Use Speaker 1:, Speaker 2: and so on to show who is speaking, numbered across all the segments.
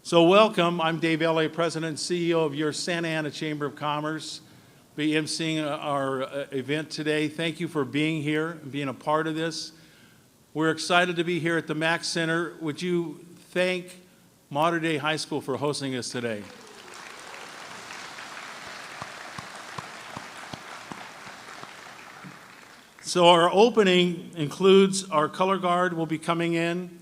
Speaker 1: So welcome, I'm Dave Elliott, President and CEO of your Santa Ana Chamber of Commerce, be emceeing our event today. Thank you for being here and being a part of this. We're excited to be here at the Mack Center. Would you thank Mater Dei High School for hosting us today? So our opening includes our color guard will be coming in.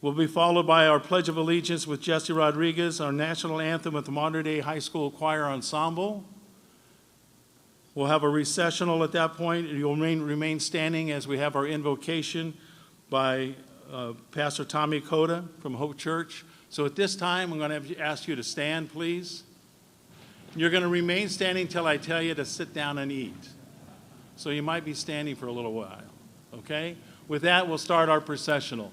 Speaker 1: Will be followed by our Pledge of Allegiance with Jesse Rodriguez, our national anthem with the Mater Dei High School Choir Ensemble. We'll have a recessional at that point. You'll remain standing as we have our invocation by Pastor Tommy Cota from Hope Church. So at this time, I'm going to ask you to stand, please. You're going to remain standing till I tell you to sit down and eat. So you might be standing for a little while, okay? With that, we'll start our processional.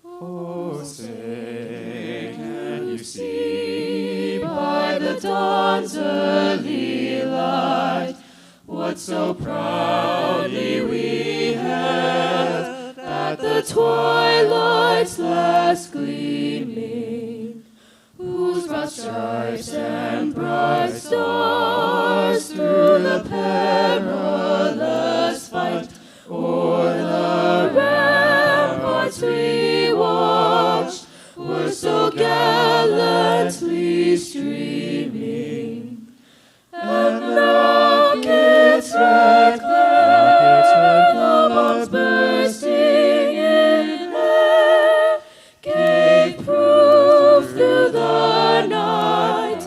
Speaker 2: Oh, say, can you see by the dawn's early light what so proudly we hailed at the twilight's last gleaming, whose broad stripes and bright stars through the perilous fight o'er the ramparts we watched were so gallantly streaming, and rockets red glare, the bombs bursting in air, gave proof through the night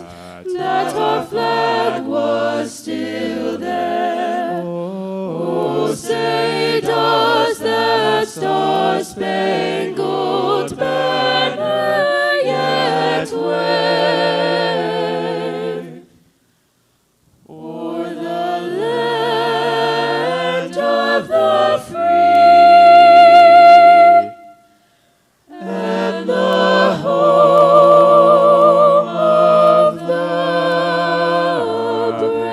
Speaker 2: that our flag was still there. Oh, say does that star-spangled banner yet wave o'er the land of the free and the home of the brave?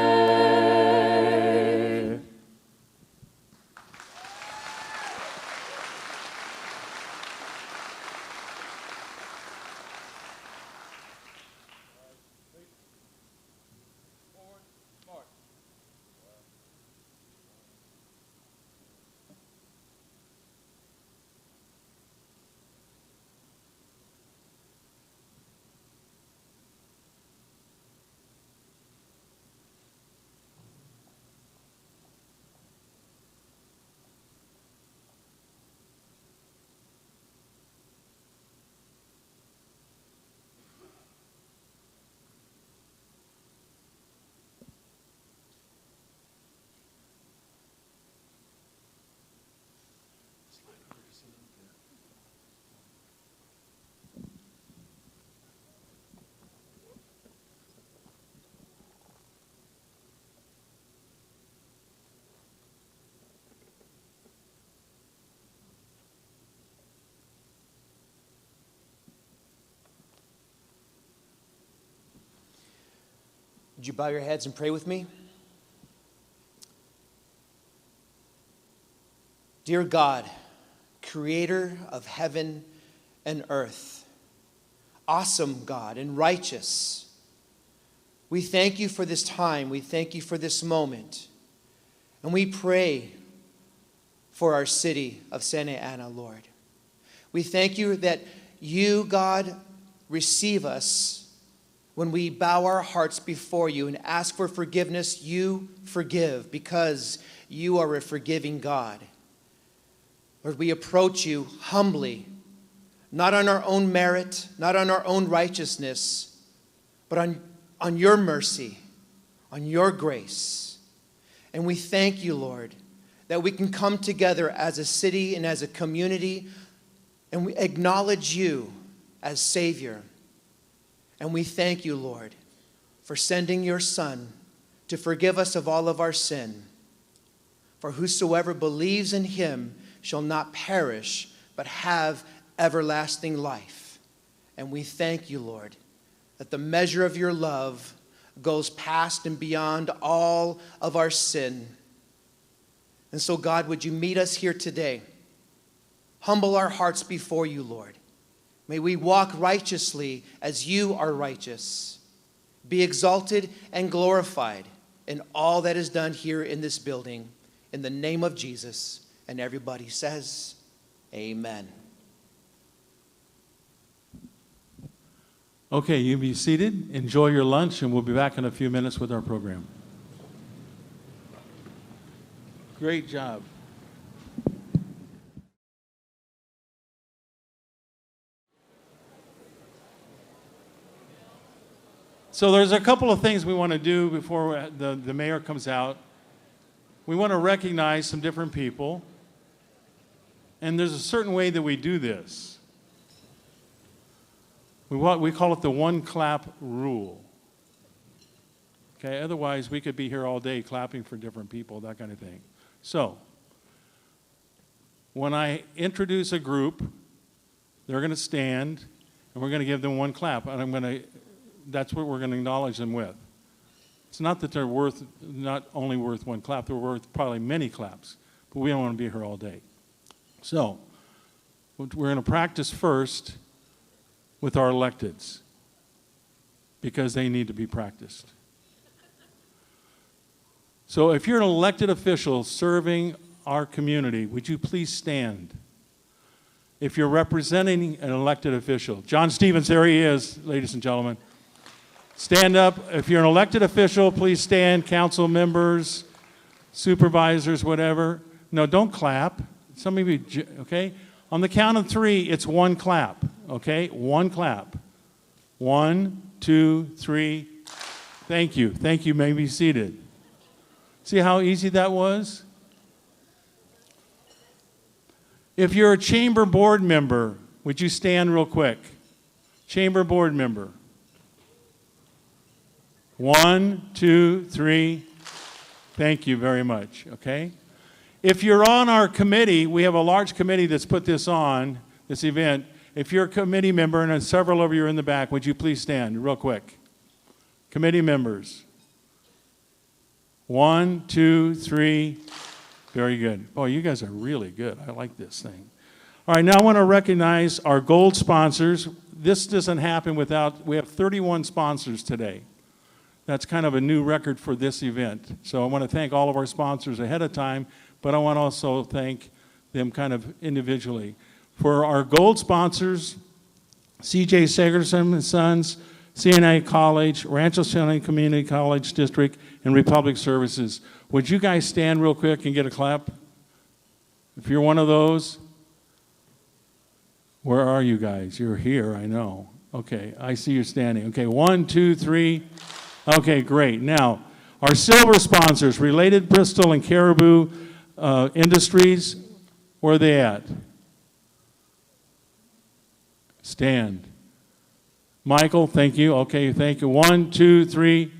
Speaker 3: Would you bow your heads and pray with me? Dear God, creator of heaven and earth, awesome God and righteous, we thank you for this time. We thank you for this moment. And we pray for our city of Santa Ana, Lord. We thank you that you, God, receive us when we bow our hearts before you and ask for forgiveness. You forgive because you are a forgiving God. Lord, we approach you humbly, not on our own merit, not on our own righteousness, but on your mercy, on your grace. And we thank you, Lord, that we can come together as a city and as a community, and we acknowledge you as Savior. And we thank you, Lord, for sending your Son to forgive us of all of our sin. For whosoever believes in him shall not perish, but have everlasting life. And we thank you, Lord, that the measure of your love goes past and beyond all of our sin. And so, God, would you meet us here today? Humble our hearts before you, Lord. May we walk righteously as you are righteous. Be exalted and glorified in all that is done here in this building. In the name of Jesus. And everybody says, amen.
Speaker 1: Okay, you be seated. Enjoy your lunch, and we'll be back in a few minutes with our program. Great job. So there's a couple of things we want to do before the mayor comes out. We want to recognize some different people. And there's a certain way that we do this. We call it the one clap rule. Okay, otherwise we could be here all day clapping for different people, that kind of thing. So, when I introduce a group, they're going to stand, and we're going to give them one clap, and that's what we're going to acknowledge them with. It's not that they're not only worth one clap, they're worth probably many claps, but we don't want to be here all day. So, we're going to practice first with our electeds, because they need to be practiced. So if you're an elected official serving our community, would you please stand? If you're representing an elected official, John Stevens, there he is, ladies and gentlemen. Stand up. If you're an elected official, please stand. Council members, supervisors, whatever. No, don't clap. Some of you, okay? On the count of three, it's one clap, okay? One clap. 1, 2, 3. Thank you. Thank you. May be seated. See how easy that was? If you're a chamber board member, would you stand real quick? Chamber board member. 1, 2, 3. Thank you very much, okay? If you're on our committee, we have a large committee that's put this on, this event. If you're a committee member, and several of you are in the back, would you please stand real quick? Committee members. 1, 2, 3. Very good. Oh, you guys are really good. I like this thing. All right, now I want to recognize our gold sponsors. This doesn't happen without, we have 31 sponsors today. That's kind of a new record for this event. So I want to thank all of our sponsors ahead of time, but I want to also thank them kind of individually. For our gold sponsors, C.J. Sagerson and Sons, CNA College, Rancho County Community College District, and Republic Services. Would you guys stand real quick and get a clap? If you're one of those, where are you guys? You're here, I know. Okay, I see you standing. Okay, 1, 2, 3. Okay, great. Now, our silver sponsors, Related Bristol and Caribou Industries, where are they at? Stand. Michael, thank you. Okay, thank you. 1, 2, 3.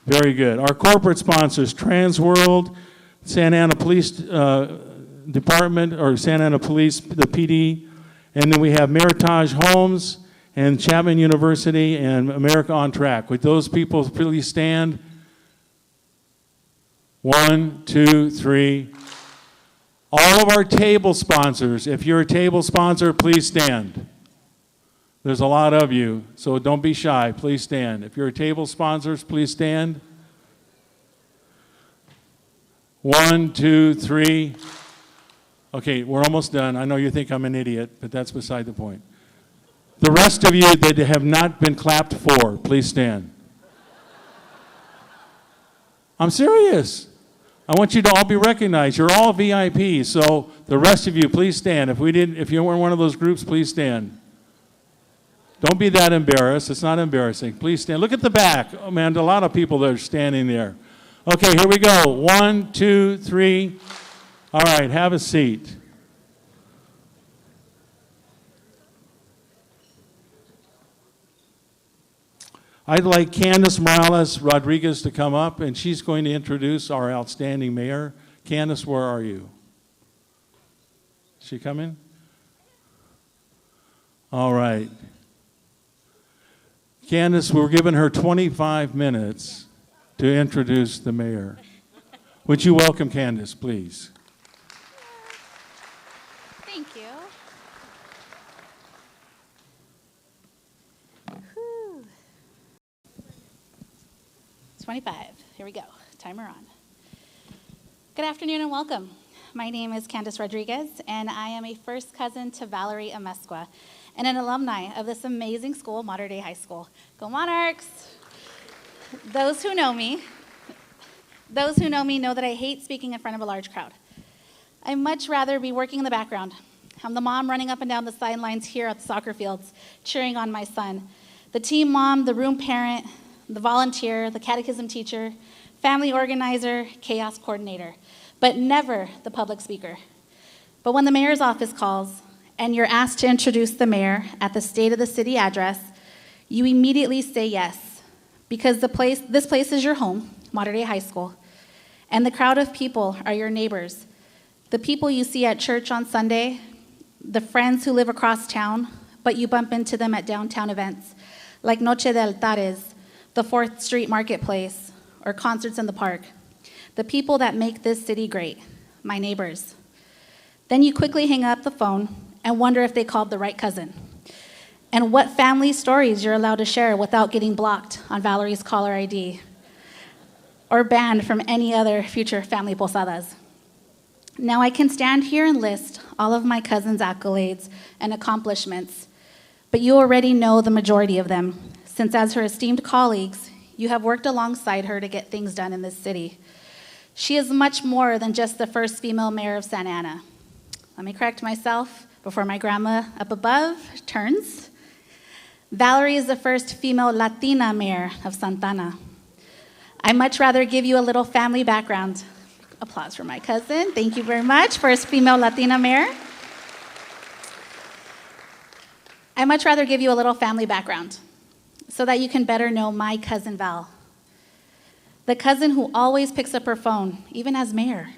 Speaker 1: Very good. Our corporate sponsors, Transworld, Santa Ana Police Department, or Santa Ana Police, the PD, and then we have Meritage Homes and Chapman University and America on Track. Would those people please stand? 1, 2, 3. All of our table sponsors, if you're a table sponsor, please stand. There's a lot of you, so don't be shy. Please stand. If you're a table sponsors, please stand. 1, 2, 3. Okay, we're almost done. I know you think I'm an idiot, but that's beside the point. The rest of you that have not been clapped for, please stand. I'm serious. I want you to all be recognized. You're all VIPs, so the rest of you, please stand. If you weren't one of those groups, please stand. Don't be that embarrassed. It's not embarrassing. Please stand. Look at the back. Oh, man, a lot of people that are standing there. Okay, here we go. 1, 2, 3. All right, have a seat. I'd like Candace Morales Rodriguez to come up, and she's going to introduce our outstanding mayor. Candace, where are you? Is she coming? All right. Candace, we're giving her 25 minutes to introduce the mayor. Would you welcome Candace, please?
Speaker 4: Thank you. 25. Here we go. Timer on. Good afternoon and welcome. My name is Candace Rodriguez, and I am a first cousin to Valerie Amezcua and an alumni of this amazing school, Mater Dei High School. Go Monarchs! Those who know me know that I hate speaking in front of a large crowd. I'd much rather be working in the background. I'm the mom running up and down the sidelines here at the soccer fields, cheering on my son. The team mom, the room parent, the volunteer, the catechism teacher, family organizer, chaos coordinator, but never the public speaker. But when the mayor's office calls and you're asked to introduce the mayor at the State of the City address, you immediately say yes, because this place is your home, Mater Dei High School, and the crowd of people are your neighbors, the people you see at church on Sunday, the friends who live across town, but you bump into them at downtown events, like Noche de Altares, the 4th Street Marketplace, or concerts in the park. The people that make this city great, my neighbors. Then you quickly hang up the phone and wonder if they called the right cousin, and what family stories you're allowed to share without getting blocked on Valerie's caller ID, or banned from any other future family posadas. Now I can stand here and list all of my cousin's accolades and accomplishments, but you already know the majority of them, since as her esteemed colleagues, you have worked alongside her to get things done in this city. She is much more than just the first female mayor of Santa Ana. Let me correct myself before my grandma up above turns. Valerie is the first female Latina mayor of Santa Ana. I'd much rather give you a little family background. Applause for my cousin. Thank you very much. First female Latina mayor. I'd much rather give you a little family background so that you can better know my cousin Val. The cousin who always picks up her phone, even as mayor.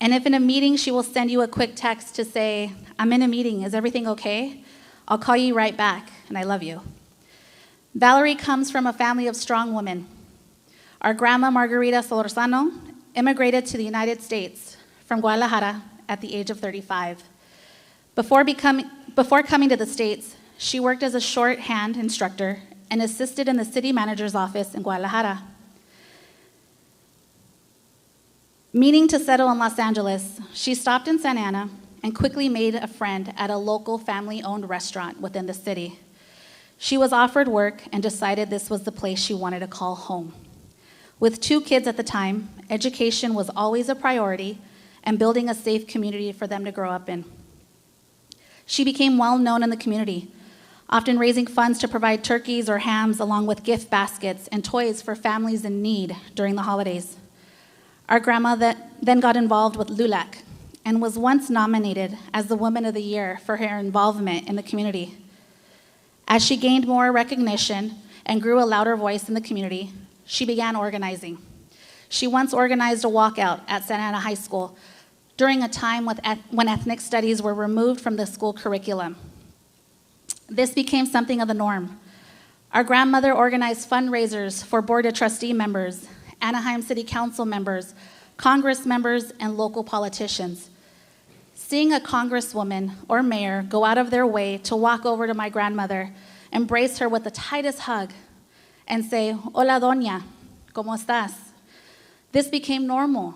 Speaker 4: And if in a meeting she will send you a quick text to say, I'm in a meeting, is everything okay? I'll call you right back, and I love you. Valerie comes from a family of strong women. Our grandma Margarita Solorzano immigrated to the United States from Guadalajara at the age of 35. Before coming to the States, she worked as a shorthand instructor and assisted in the city manager's office in Guadalajara. Meaning to settle in Los Angeles, she stopped in Santa Ana and quickly made a friend at a local family-owned restaurant within the city. She was offered work and decided this was the place she wanted to call home. With 2 kids at the time, education was always a priority and building a safe community for them to grow up in. She became well known in the community, often raising funds to provide turkeys or hams along with gift baskets and toys for families in need during the holidays. Our grandma then got involved with LULAC and was once nominated as the Woman of the Year for her involvement in the community. As she gained more recognition and grew a louder voice in the community, she began organizing. She once organized a walkout at Santa Ana High School during a time when ethnic studies were removed from the school curriculum. This became something of the norm. Our grandmother organized fundraisers for Board of Trustee members, Anaheim City Council members, Congress members, and local politicians. Seeing a congresswoman or mayor go out of their way to walk over to my grandmother, embrace her with the tightest hug, and say, "Hola, doña, ¿cómo estás?" This became normal.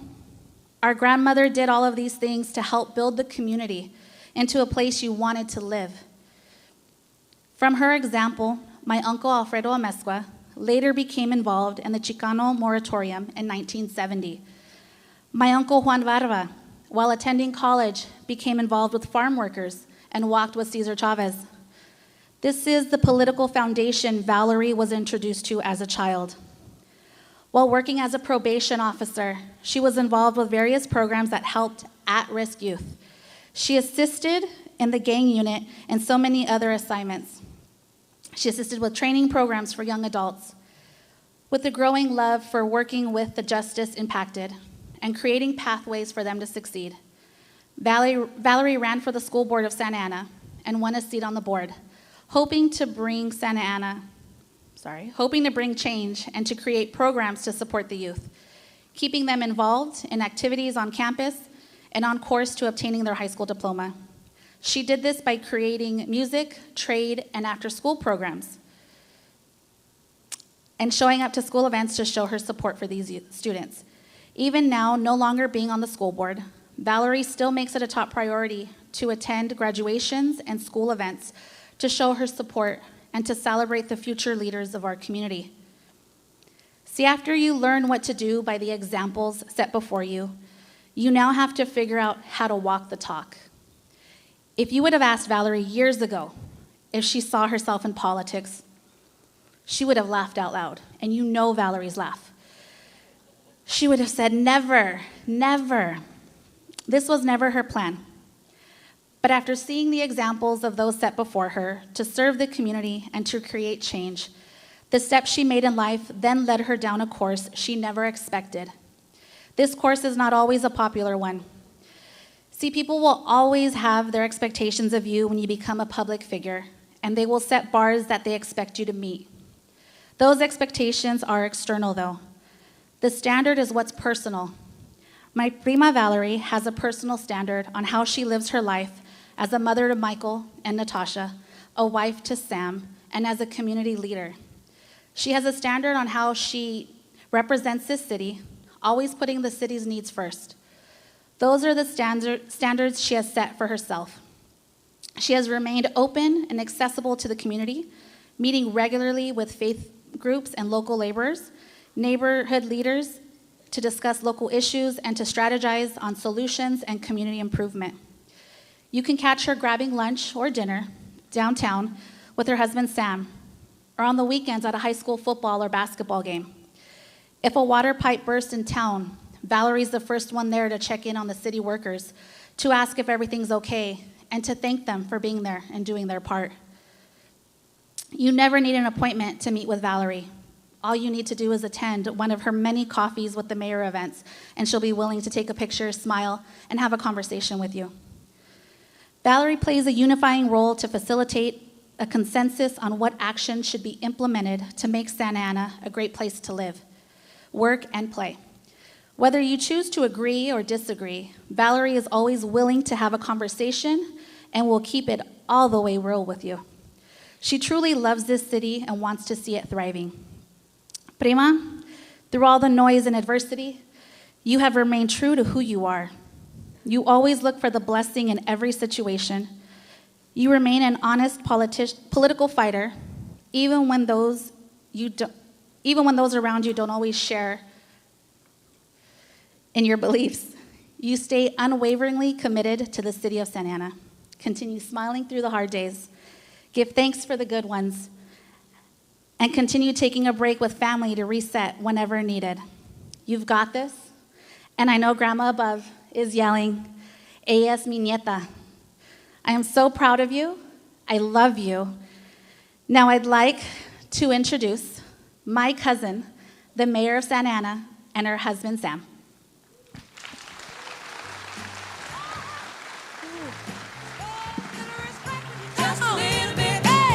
Speaker 4: Our grandmother did all of these things to help build the community into a place you wanted to live. From her example, my uncle Alfredo Amezcua later became involved in the Chicano moratorium in 1970. My uncle Juan Barba, while attending college, became involved with farm workers and walked with Cesar Chavez. This is the political foundation Valerie was introduced to as a child. While working as a probation officer, she was involved with various programs that helped at-risk youth. She assisted in the gang unit and so many other assignments. She assisted with training programs for young adults. With a growing love for working with the justice impacted and creating pathways for them to succeed, Valerie ran for the school board of Santa Ana and won a seat on the board, hoping to bring change and to create programs to support the youth, keeping them involved in activities on campus and on course to obtaining their high school diploma. She did this by creating music, trade, and after-school programs, and showing up to school events to show her support for these students. Even now, no longer being on the school board, Valerie still makes it a top priority to attend graduations and school events to show her support and to celebrate the future leaders of our community. See, after you learn what to do by the examples set before you, you now have to figure out how to walk the talk. If you would have asked Valerie years ago if she saw herself in politics, she would have laughed out loud, and you know Valerie's laugh. She would have said, "Never, never." This was never her plan. But after seeing the examples of those set before her to serve the community and to create change, the steps she made in life then led her down a course she never expected. This course is not always a popular one. See, people will always have their expectations of you when you become a public figure, and they will set bars that they expect you to meet. Those expectations are external, though. The standard is what's personal. My prima Valerie has a personal standard on how she lives her life as a mother to Michael and Natasha, a wife to Sam, and as a community leader. She has a standard on how she represents this city, always putting the city's needs first. Those are the standards she has set for herself. She has remained open and accessible to the community, meeting regularly with faith groups and local laborers, neighborhood leaders to discuss local issues and to strategize on solutions and community improvement. You can catch her grabbing lunch or dinner downtown with her husband Sam, or on the weekends at a high school football or basketball game. If a water pipe bursts in town, Valerie's the first one there to check in on the city workers, to ask if everything's okay, and to thank them for being there and doing their part. You never need an appointment to meet with Valerie. All you need to do is attend one of her many coffees with the mayor events, and she'll be willing to take a picture, smile, and have a conversation with you. Valerie plays a unifying role to facilitate a consensus on what action should be implemented to make Santa Ana a great place to live, work, and play. Whether you choose to agree or disagree, Valerie is always willing to have a conversation and will keep it all the way real with you. She truly loves this city and wants to see it thriving. Prima, through all the noise and adversity, you have remained true to who you are. You always look for the blessing in every situation. You remain an honest political fighter, even when those around you don't always share in your beliefs. You stay unwaveringly committed to the city of Santa Ana. Continue smiling through the hard days. Give thanks for the good ones. And continue taking a break with family to reset whenever needed. You've got this. And I know Grandma above is yelling, "Ella es mi nieta." I am so proud of you. I love you. Now I'd like to introduce my cousin, the mayor of Santa Ana, and her husband, Sam.
Speaker 2: Just a little bit, hey!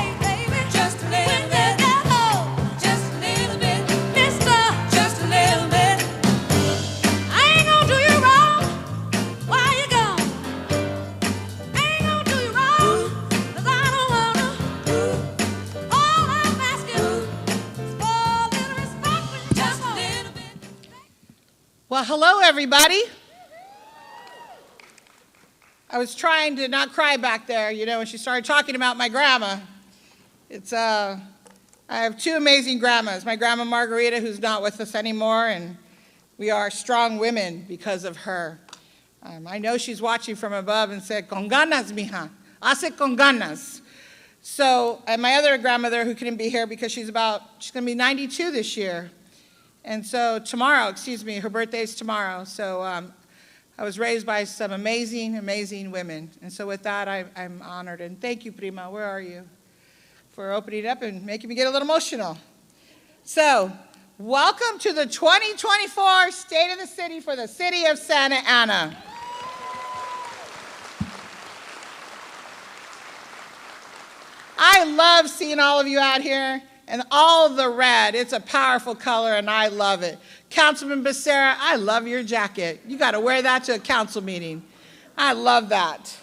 Speaker 5: Well, hello, everybody. I was trying to not cry back there, when she started talking about my grandma. I have two amazing grandmas. My grandma Margarita, who's not with us anymore, and we are strong women because of her. I know she's watching from above and said, "Con ganas, mija, hace con ganas." So, and my other grandmother who couldn't be here because she's going to be 92 this year. And so her birthday's tomorrow. So I was raised by some amazing, amazing women. And so with that, I'm honored. And thank you, Prima, where are you? For opening up and making me get a little emotional. So, welcome to the 2024 State of the City for the City of Santa Ana. I love seeing all of you out here. And all the red, it's a powerful color, and I love it. Councilman Becerra, I love your jacket. You got to wear that to a council meeting. I love that.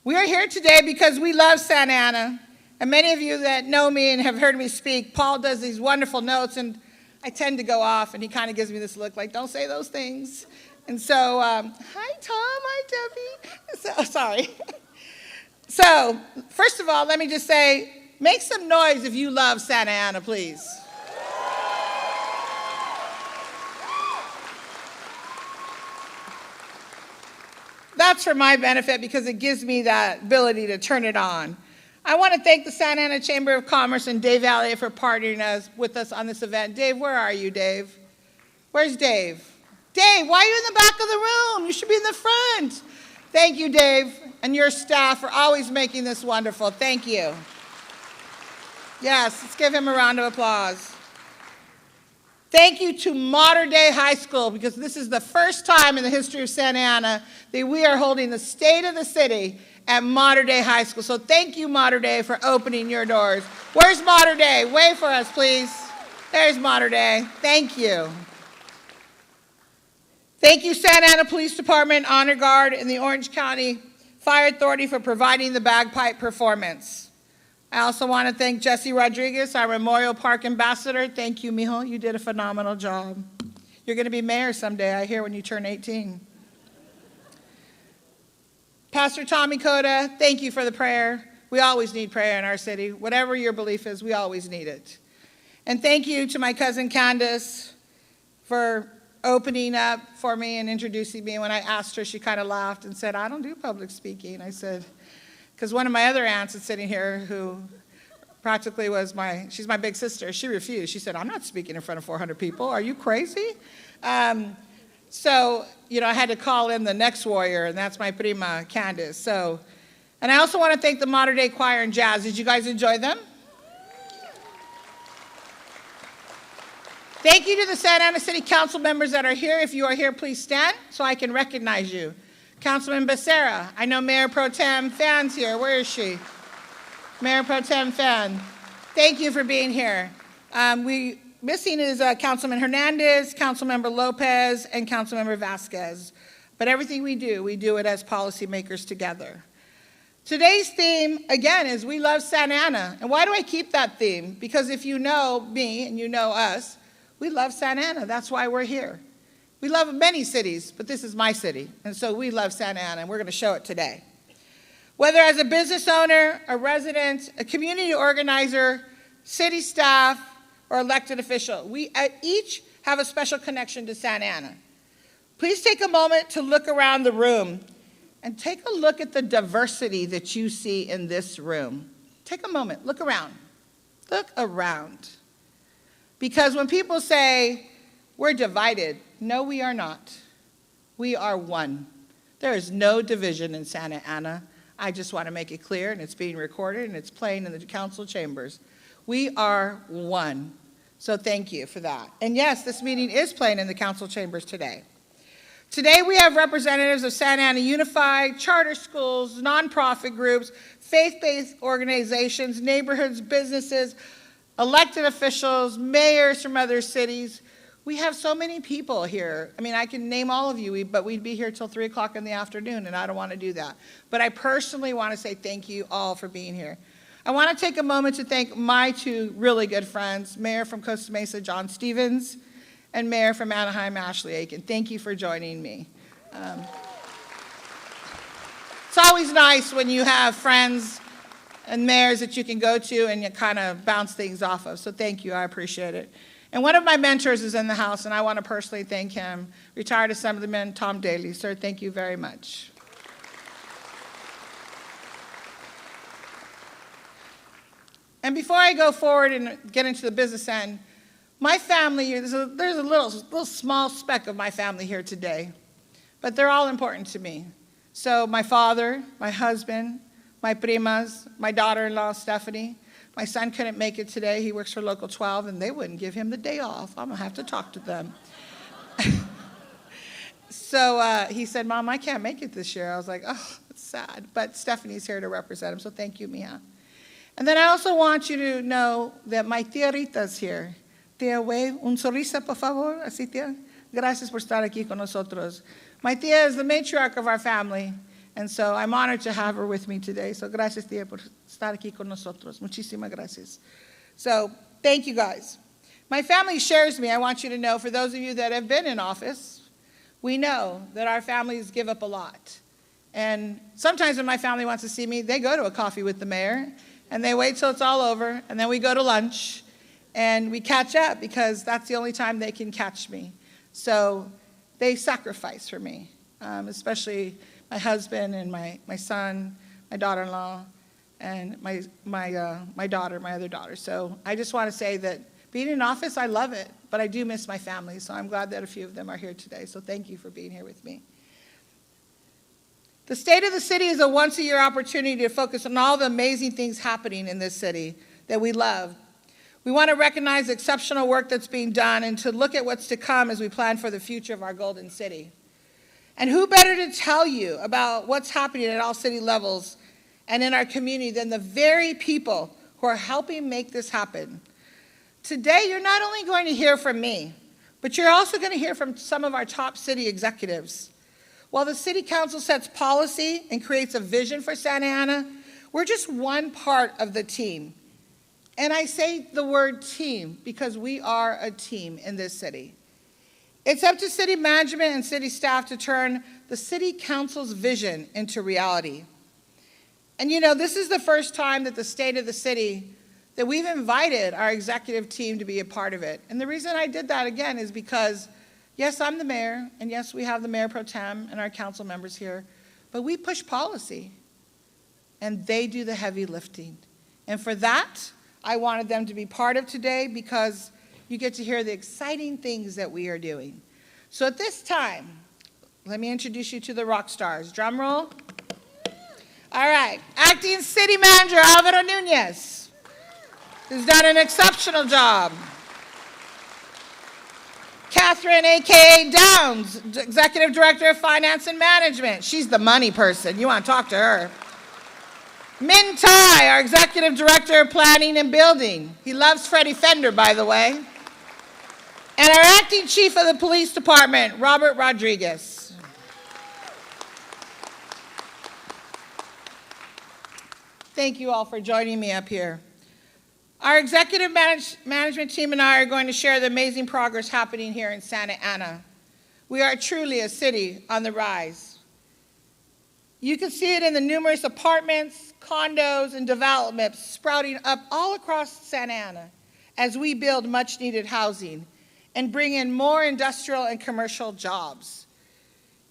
Speaker 5: We are here today because we love Santa Ana. And many of you that know me and have heard me speak, Paul does these wonderful notes, and I tend to go off, and he kind of gives me this look like, don't say those things. And so, hi, Tom, hi, Debbie. Sorry. So, first of all, let me just say, make some noise if you love Santa Ana, please. That's for my benefit because it gives me that ability to turn it on. I want to thank the Santa Ana Chamber of Commerce and Dave Elliott for partnering with us on this event. Dave, where are you, Dave? Where's Dave? Dave, why are you in the back of the room? You should be in the front. Thank you, Dave, and your staff for always making this wonderful. Thank you. Yes, let's give him a round of applause. Thank you to Mater Dei High School, because this is the first time in the history of Santa Ana that we are holding the State of the City at Mater Dei High School. So thank you, Mater Dei, for opening your doors. Where's Mater Dei? Wave for us, please. There's Mater Dei. Thank you. Thank you, Santa Ana Police Department, Honor Guard, and the Orange County Fire Authority for providing the bagpipe performance. I also want to thank Jesse Rodriguez, our Memorial Park Ambassador. Thank you, mijo. You did a phenomenal job. You're going to be mayor someday, I hear, when you turn 18. Pastor Tommy Cota, thank you for the prayer. We always need prayer in our city. Whatever your belief is, we always need it. And thank you to my cousin Candace for opening up for me and introducing me. When I asked her, she kind of laughed and said, I don't do public speaking. I said, because one of my other aunts is sitting here who practically she's my big sister. She refused. She said, I'm not speaking in front of 400 people. Are you crazy? So, I had to call in the next warrior, and that's my prima, Candace. So, and I also want to thank the Mater Dei Choir and Jazz. Did you guys enjoy them? Thank you to the Santa Ana City Council members that are here. If you are here, please stand so I can recognize you. Councilman Becerra, I know Mayor Pro Tem Fan's here. Where is she? Mayor Pro Tem Fan, thank you for being here. Missing is Councilman Hernandez, Councilmember Lopez, and Councilmember Vasquez. But everything we do it as policymakers together. Today's theme, again, is we love Santa Ana. And why do I keep that theme? Because if you know me and you know us, we love Santa Ana. That's why we're here. We love many cities, but this is my city, and so we love Santa Ana, and we're going to show it today. Whether as a business owner, a resident, a community organizer, city staff, or elected official, we each have a special connection to Santa Ana. Please take a moment to look around the room and take a look at the diversity that you see in this room. Take a moment, look around. Look around. Because when people say, we're divided, no, we are not. We are one. There is no division in Santa Ana. I just want to make it clear, and it's being recorded, and it's playing in the council chambers. We are one. So thank you for that. And yes, this meeting is playing in the council chambers today. Today we have representatives of Santa Ana Unified, charter schools, nonprofit groups, faith-based organizations, neighborhoods, businesses, elected officials, mayors from other cities. We have so many people here. I mean, I can name all of you, but we'd be here till 3 o'clock in the afternoon, and I don't want to do that. But I personally want to say thank you all for being here. I want to take a moment to thank my two really good friends, Mayor from Costa Mesa, John Stevens, and Mayor from Anaheim, Ashley Aiken. Thank you for joining me. It's always nice when you have friends and mayors that you can go to and you kind of bounce things off of. So thank you, I appreciate it. And one of my mentors is in the house, and I want to personally thank him. Retired Assemblyman Tom Daly. Sir, thank you very much. And before I go forward and get into the business end, my family, there's a little small speck of my family here today, but they're all important to me. So my father, my husband, my primas, my daughter-in-law, Stephanie. My son couldn't make it today. He works for Local 12, and they wouldn't give him the day off. I'm going to have to talk to them. So he said, Mom, I can't make it this year. I was like, oh, it's sad. But Stephanie's here to represent him, so thank you, Mia. And then I also want you to know that my tía Rita's here. Tía, wave un sonrisa, por favor. Así, tía. Gracias por estar aquí con nosotros. My tía is the matriarch of our family, and so I'm honored to have her with me today. So gracias, tía, por estar aquí con nosotros. Muchísimas gracias. So thank you, guys. My family shares me. I want you to know, for those of you that have been in office, we know that our families give up a lot. And sometimes when my family wants to see me, they go to a coffee with the mayor, and they wait till it's all over, and then we go to lunch, and we catch up because that's the only time they can catch me. So they sacrifice for me, especially my husband and my son, my daughter-in-law, and my daughter, my other daughter. So I just want to say that being in office, I love it, but I do miss my family, so I'm glad that a few of them are here today. So thank you for being here with me. The State of the City is a once-a-year opportunity to focus on all the amazing things happening in this city that we love. We want to recognize the exceptional work that's being done and to look at what's to come as we plan for the future of our Golden City. And who better to tell you about what's happening at all city levels and in our community than the very people who are helping make this happen. Today, you're not only going to hear from me, but you're also going to hear from some of our top city executives. While the City Council sets policy and creates a vision for Santa Ana, we're just one part of the team. And I say the word team because we are a team in this city. It's up to city management and city staff to turn the City Council's vision into reality. And you know, this is the first time that the State of the City, that we've invited our executive team to be a part of it. And the reason I did that again is because, yes, I'm the mayor, and yes, we have the mayor pro tem and our council members here, but we push policy, and they do the heavy lifting. And for that, I wanted them to be part of today because you get to hear the exciting things that we are doing. So at this time, let me introduce you to the rock stars. Drum roll. All right, Acting City Manager Alvaro Nunez, who's done an exceptional job. Catherine, a.k.a. Downs, Executive Director of Finance and Management. She's the money person. You want to talk to her. Min Tai, our Executive Director of Planning and Building. He loves Freddie Fender, by the way. And our Acting Chief of the Police Department, Robert Rodriguez. Thank you all for joining me up here. Our executive management team and I are going to share the amazing progress happening here in Santa Ana. We are truly a city on the rise. You can see it in the numerous apartments, condos, and developments sprouting up all across Santa Ana as we build much-needed housing and bring in more industrial and commercial jobs.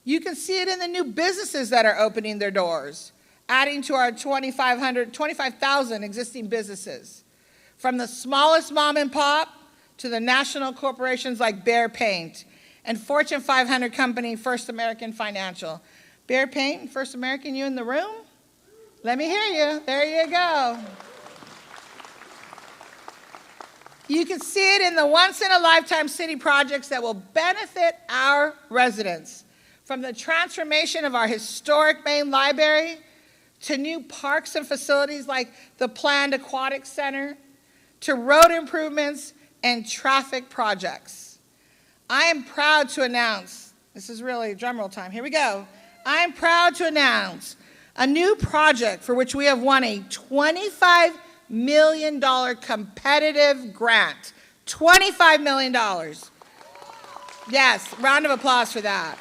Speaker 5: You can see it in the new businesses that are opening their doors, adding to our 25,000 existing businesses. From the smallest mom and pop to the national corporations like Behr Paint and Fortune 500 company First American Financial. Behr Paint and First American, you in the room? Let me hear you. There you go. You can see it in the once-in-a-lifetime city projects that will benefit our residents. From the transformation of our historic main library to new parks and facilities like the planned aquatic center, to road improvements and traffic projects. I am proud to announce, this is really drumroll time, here we go. I am proud to announce a new project for which we have won a $25 million competitive grant. $25 million. Yes, round of applause for that.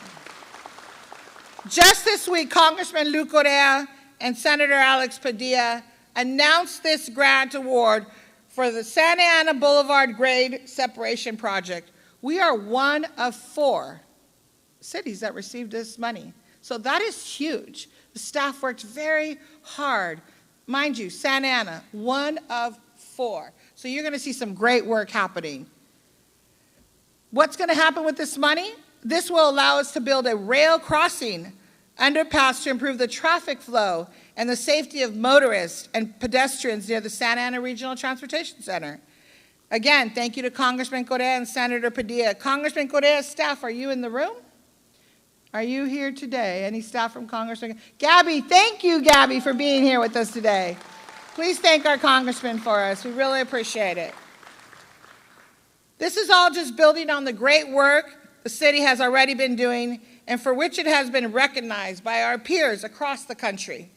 Speaker 5: Just this week, Congressman Lou Correa and Senator Alex Padilla announced this grant award for the Santa Ana Boulevard Grade Separation Project. We are one of 4 cities that received this money. So that is huge. The staff worked very hard. Mind you, Santa Ana, one of 4. So you're going to see some great work happening. What's going to happen with this money? This will allow us to build a rail crossing underpass to improve the traffic flow and the safety of motorists and pedestrians near the Santa Ana Regional Transportation Center. Again, thank you to Congressman Correa and Senator Padilla. Congressman Correa's staff, are you in the room? Are you here today? Any staff from Congressman? Gabby, thank you, Gabby, for being here with us today. Please thank our congressman for us. We really appreciate it. This is all just building on the great work the city has already been doing and for which it has been recognized by our peers across the country.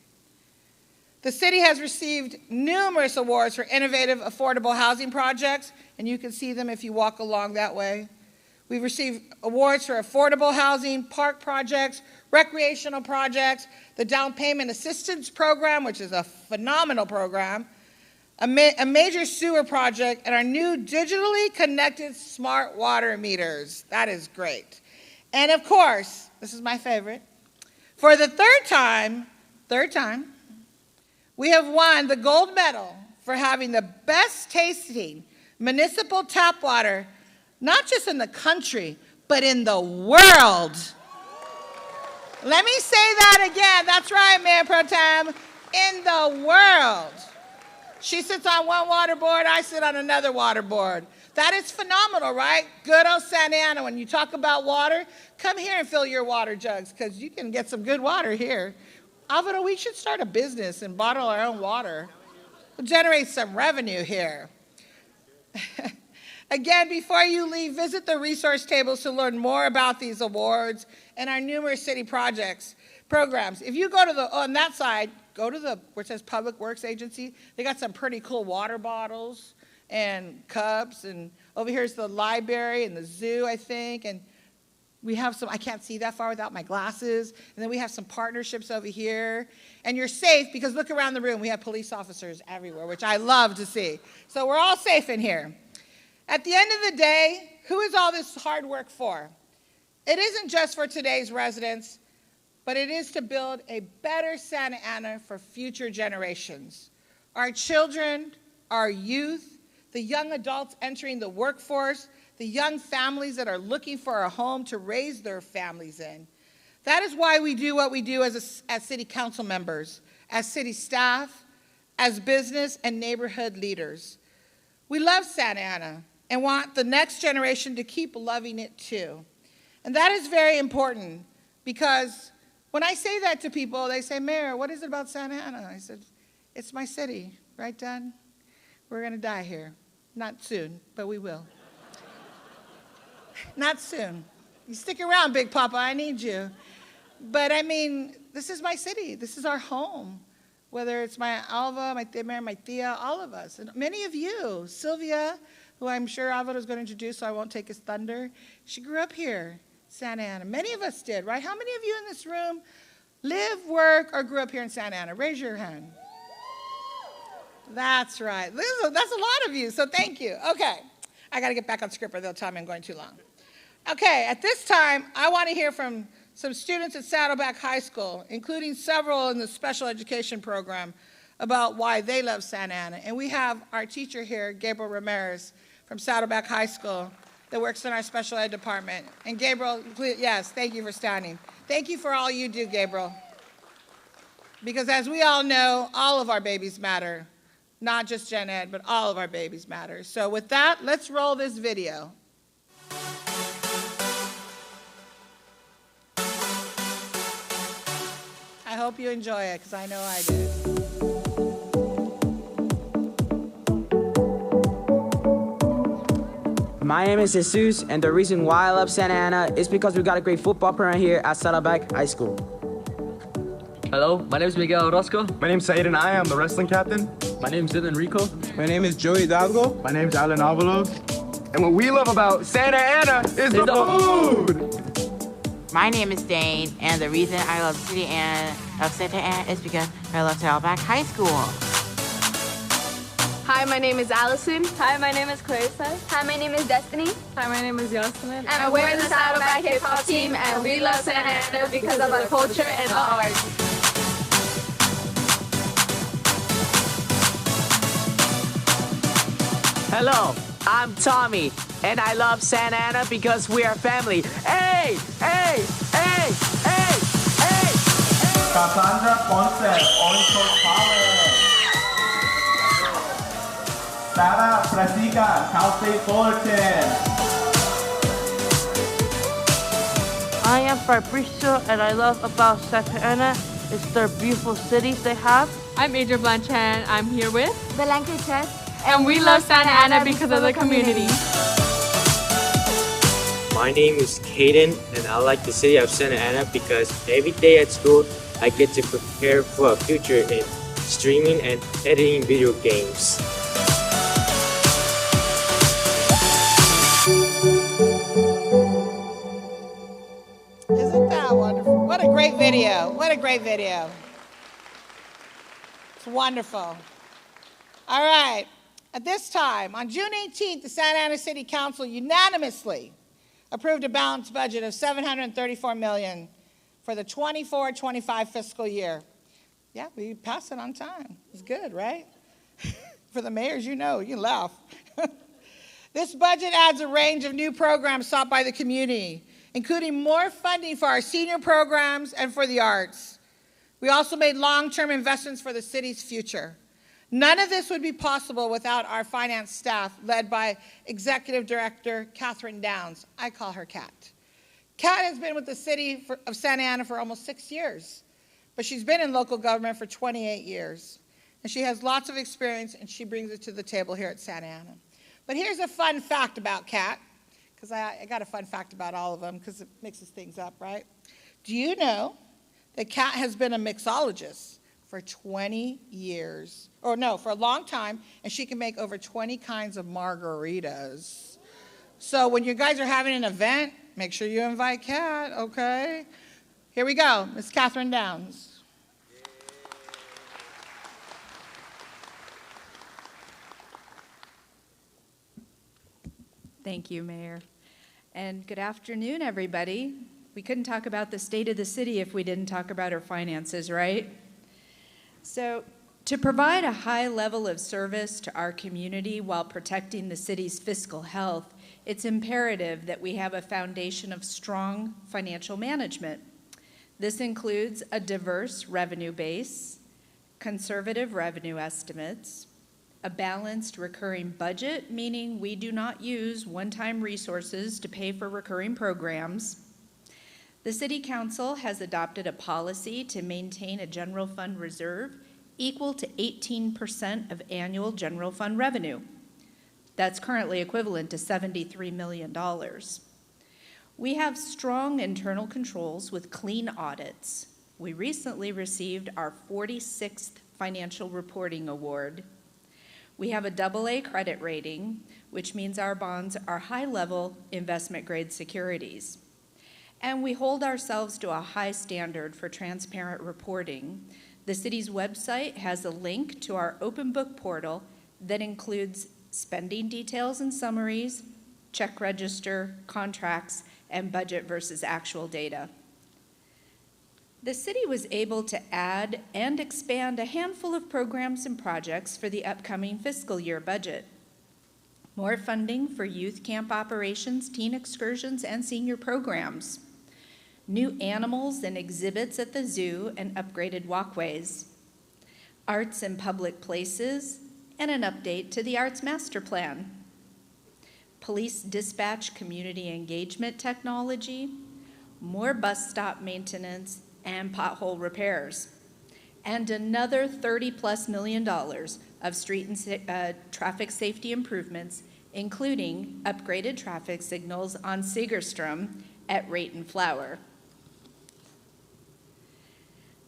Speaker 5: The city has received numerous awards for innovative, affordable housing projects, and you can see them if you walk along that way. We've received awards for affordable housing, park projects, recreational projects, the Down Payment Assistance Program, which is a phenomenal program, a major sewer project, and our new digitally connected smart water meters. That is great. And of course, this is my favorite, for the third time, we have won the gold medal for having the best tasting municipal tap water, not just in the country, but in the world. Let me say that again. That's right, Mayor Pro Tem, in the world. She sits on one water board, I sit on another water board. That is phenomenal, right? Good old Santa Ana. When you talk about water, come here and fill your water jugs, because you can get some good water here. Alvaro, we should start a business and bottle our own water. We'll generate some revenue here. Again, before you leave, visit the resource tables to learn more about these awards and our numerous city programs. If you go to on that side, go to where it says Public Works Agency. They got some pretty cool water bottles and cups, and over here is the library and the zoo, I think, and we have some, I can't see that far without my glasses, and then we have some partnerships over here, and you're safe because look around the room, we have police officers everywhere, which I love to see. So we're all safe in here. At the end of the day, who is all this hard work for? It isn't just for today's residents, but it is to build a better Santa Ana for future generations. Our children, our youth, the young adults entering the workforce, the young families that are looking for a home to raise their families in. That is why we do what we do as city council members, as city staff, as business and neighborhood leaders. We love Santa Ana and want the next generation to keep loving it too. And that is very important because when I say that to people, they say, Mayor, what is it about Santa Ana? I said, it's my city, right, Dad? We're going to die here. Not soon, but we will. Not soon. You stick around, Big Papa, I need you. But I mean, this is my city. This is our home. Whether it's my Alva, my Temer, my Tia, all of us. And many of you, Sylvia, who I'm sure Alvaro is going to introduce so I won't take his thunder. She grew up here, Santa Ana. Many of us did, right? How many of you in this room live, work, or grew up here in Santa Ana? Raise your hand. That's right. That's a lot of you, so thank you. Okay, I got to get back on script or they'll tell me I'm going too long. Okay, at this time, I want to hear from some students at Saddleback High School, including several in the special education program, about why they love Santa Ana. And we have our teacher here, Gabriel Ramirez, from Saddleback High School, that works in our special ed department. And Gabriel, yes, thank you for standing. Thank you for all you do, Gabriel. Because as we all know, all of our babies matter. Not just Gen Ed, but all of our babies matter. So with that, let's roll this video. I hope you enjoy it, because I know I did.
Speaker 6: My name is Jesus, and the reason why I love Santa Ana is because we got a great football program here at Saddleback High School.
Speaker 7: Hello, my name is Miguel Orozco.
Speaker 8: My name's Said and I am the wrestling captain.
Speaker 7: My name is Enrico.
Speaker 9: My name is Joey Hidalgo.
Speaker 8: My name's Alan Avalos. And what we love about Santa Ana is the food.
Speaker 9: My name is Dane, and the reason I love the city of Santa Ana is because I love Saddleback High School.
Speaker 10: Hi, my name is Allison.
Speaker 11: Hi, my name is Clarissa.
Speaker 10: Hi, my name is Destiny.
Speaker 11: Hi, my name is Yoselin.
Speaker 10: And we're the Saddleback Hip Hop team, and we love Santa Ana because of our culture and our art.
Speaker 6: Hello, I'm Tommy, and I love Santa Ana because we are family. Hey, hey, hey, hey, hey!
Speaker 12: Cassandra Ponce, Orange Coast College. Sarah Frasica, Cal State Fullerton.
Speaker 13: I am Fabricio, and I love about Santa Ana is their beautiful cities they have.
Speaker 11: I'm Adria Blanchan. I'm here with
Speaker 10: Belenke Chess.
Speaker 11: And we love Santa Ana because of the community.
Speaker 14: My name is Caden, and I like the city of Santa Ana because every day at school I get to prepare for a future in streaming and editing video games.
Speaker 5: Isn't that wonderful? What a great video. What a great video. It's wonderful. All right. At this time, on June 18th, the Santa Ana City Council unanimously approved a balanced budget of $734 million for the 24-25 fiscal year. Yeah, we passed it on time. It's good, right? For the mayors, you know, you laugh. This budget adds a range of new programs sought by the community, including more funding for our senior programs and for the arts. We also made long-term investments for the city's future. None of this would be possible without our finance staff, led by Executive Director Catherine Downs. I call her Kat. Kat has been with the city of Santa Ana for almost 6 years, but she's been in local government for 28 years. And she has lots of experience, and she brings it to the table here at Santa Ana. But here's a fun fact about Kat, because I got a fun fact about all of them, because it mixes things up, right? Do you know that Kat has been a mixologist for 20 years, or no, for a long time, and she can make over 20 kinds of margaritas. So when you guys are having an event, make sure you invite Kat, okay? Here we go, Ms. Catherine Downs.
Speaker 15: Thank you, Mayor. And good afternoon, everybody. We couldn't talk about the state of the city if we didn't talk about our finances, right? So, to provide a high level of service to our community while protecting the city's fiscal health, it's imperative that we have a foundation of strong financial management. This includes a diverse revenue base, conservative revenue estimates, a balanced recurring budget, meaning we do not use one-time resources to pay for recurring programs. The City Council has adopted a policy to maintain a general fund reserve equal to 18% of annual general fund revenue. That's currently equivalent to $73 million. We have strong internal controls with clean audits. We recently received our 46th Financial Reporting Award. We have a AA credit rating, which means our bonds are high-level investment-grade securities. And we hold ourselves to a high standard for transparent reporting. The city's website has a link to our open book portal that includes spending details and summaries, check register, contracts, and budget versus actual data. The city was able to add and expand a handful of programs and projects for the upcoming fiscal year budget. More funding for youth camp operations, teen excursions, and senior programs. New animals and exhibits at the zoo and upgraded walkways. Arts in public places, and an update to the Arts Master Plan. Police dispatch community engagement technology, more bus stop maintenance, and pothole repairs. And another $30+ million of street and traffic safety improvements, including upgraded traffic signals on Segerstrom at Rate and Flower.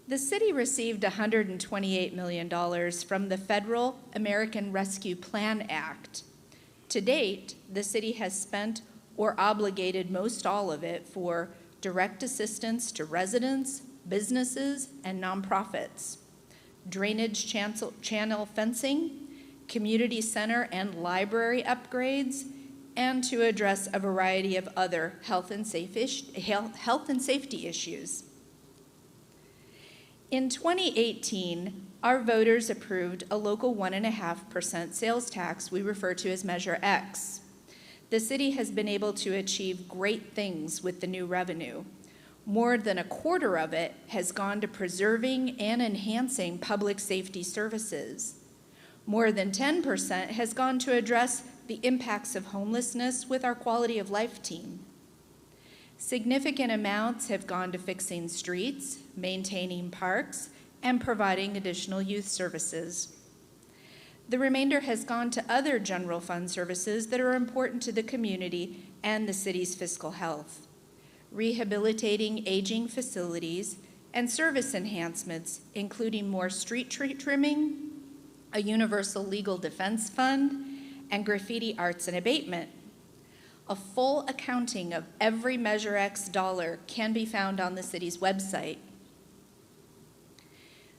Speaker 15: The city received $128 million from the Federal American Rescue Plan Act. To date, the city has spent or obligated most all of it for direct assistance to residents, businesses, and nonprofits, drainage channel fencing, community center and library upgrades, and to address a variety of other health and safety issues. In 2018, our voters approved a local 1.5% sales tax we refer to as Measure X. The city has been able to achieve great things with the new revenue. More than a quarter of it has gone to preserving and enhancing public safety services. More than 10% has gone to address the impacts of homelessness with our quality of life team. Significant amounts have gone to fixing streets, maintaining parks, and providing additional youth services. The remainder has gone to other general fund services that are important to the community and the city's fiscal health. Rehabilitating aging facilities and service enhancements, including more street tree trimming, a universal legal defense fund, and graffiti arts and abatement. A full accounting of every Measure X dollar can be found on the city's website.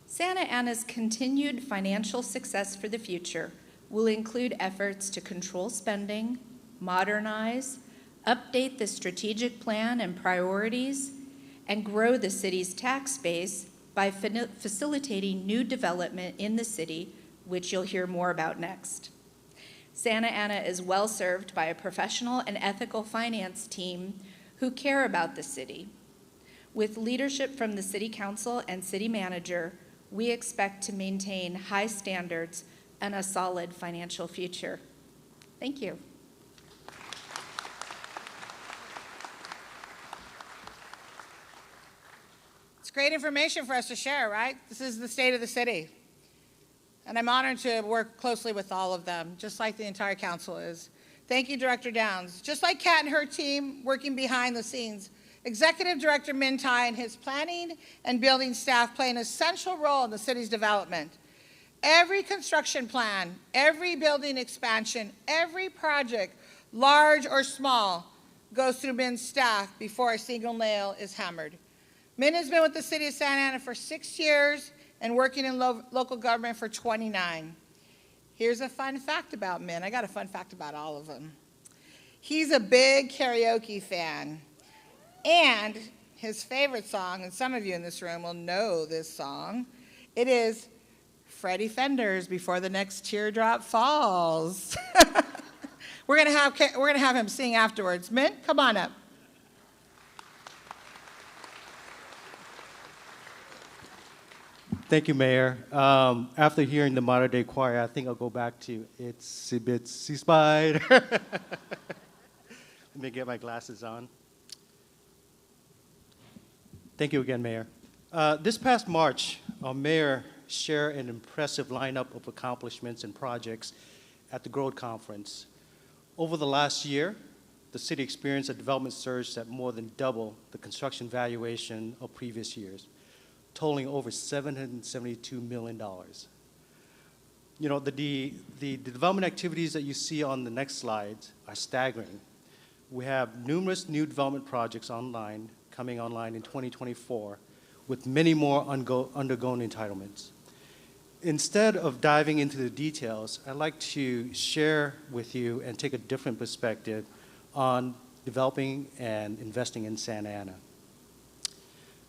Speaker 15: Santa Ana's continued financial success for the future will include efforts to control spending, modernize, update the strategic plan and priorities, and grow the city's tax base by facilitating new development in the city, which you'll hear more about next. Santa Ana is well served by a professional and ethical finance team who care about the city. With leadership from the City Council and City Manager, we expect to maintain high standards and a solid financial future. Thank you.
Speaker 5: It's great information for us to share, right? This is the state of the city. And I'm honored to work closely with all of them, just like the entire council is. Thank you, Director Downs. Just like Kat and her team working behind the scenes, Executive Director Mintai and his planning and building staff play an essential role in the city's development. Every construction plan, every building expansion, every project, large or small, goes through Min's staff before a single nail is hammered. Min has been with the city of Santa Ana for 6 years and working in local government for 29. Here's a fun fact about Min. I got a fun fact about all of them. He's a big karaoke fan. And his favorite song, and some of you in this room will know this song, it is Freddie Fender's Before the Next Teardrop Falls. We're gonna have him sing afterwards. Min, come on up.
Speaker 16: Thank you, Mayor. After hearing the Modern Day Choir, I think I'll go back to Itsy Bitsy Spider. Let me get my glasses on. Thank you again, Mayor. This past March, our mayor shared an impressive lineup of accomplishments and projects at the Growth Conference. Over the last year, the city experienced a development surge that more than doubled the construction valuation of previous years, totaling over $772 million. You know, the development activities that you see on the next slides are staggering. We have numerous new development projects coming online in 2024, with many more undergoing entitlements. Instead of diving into the details, I'd like to share with you and take a different perspective on developing and investing in Santa Ana.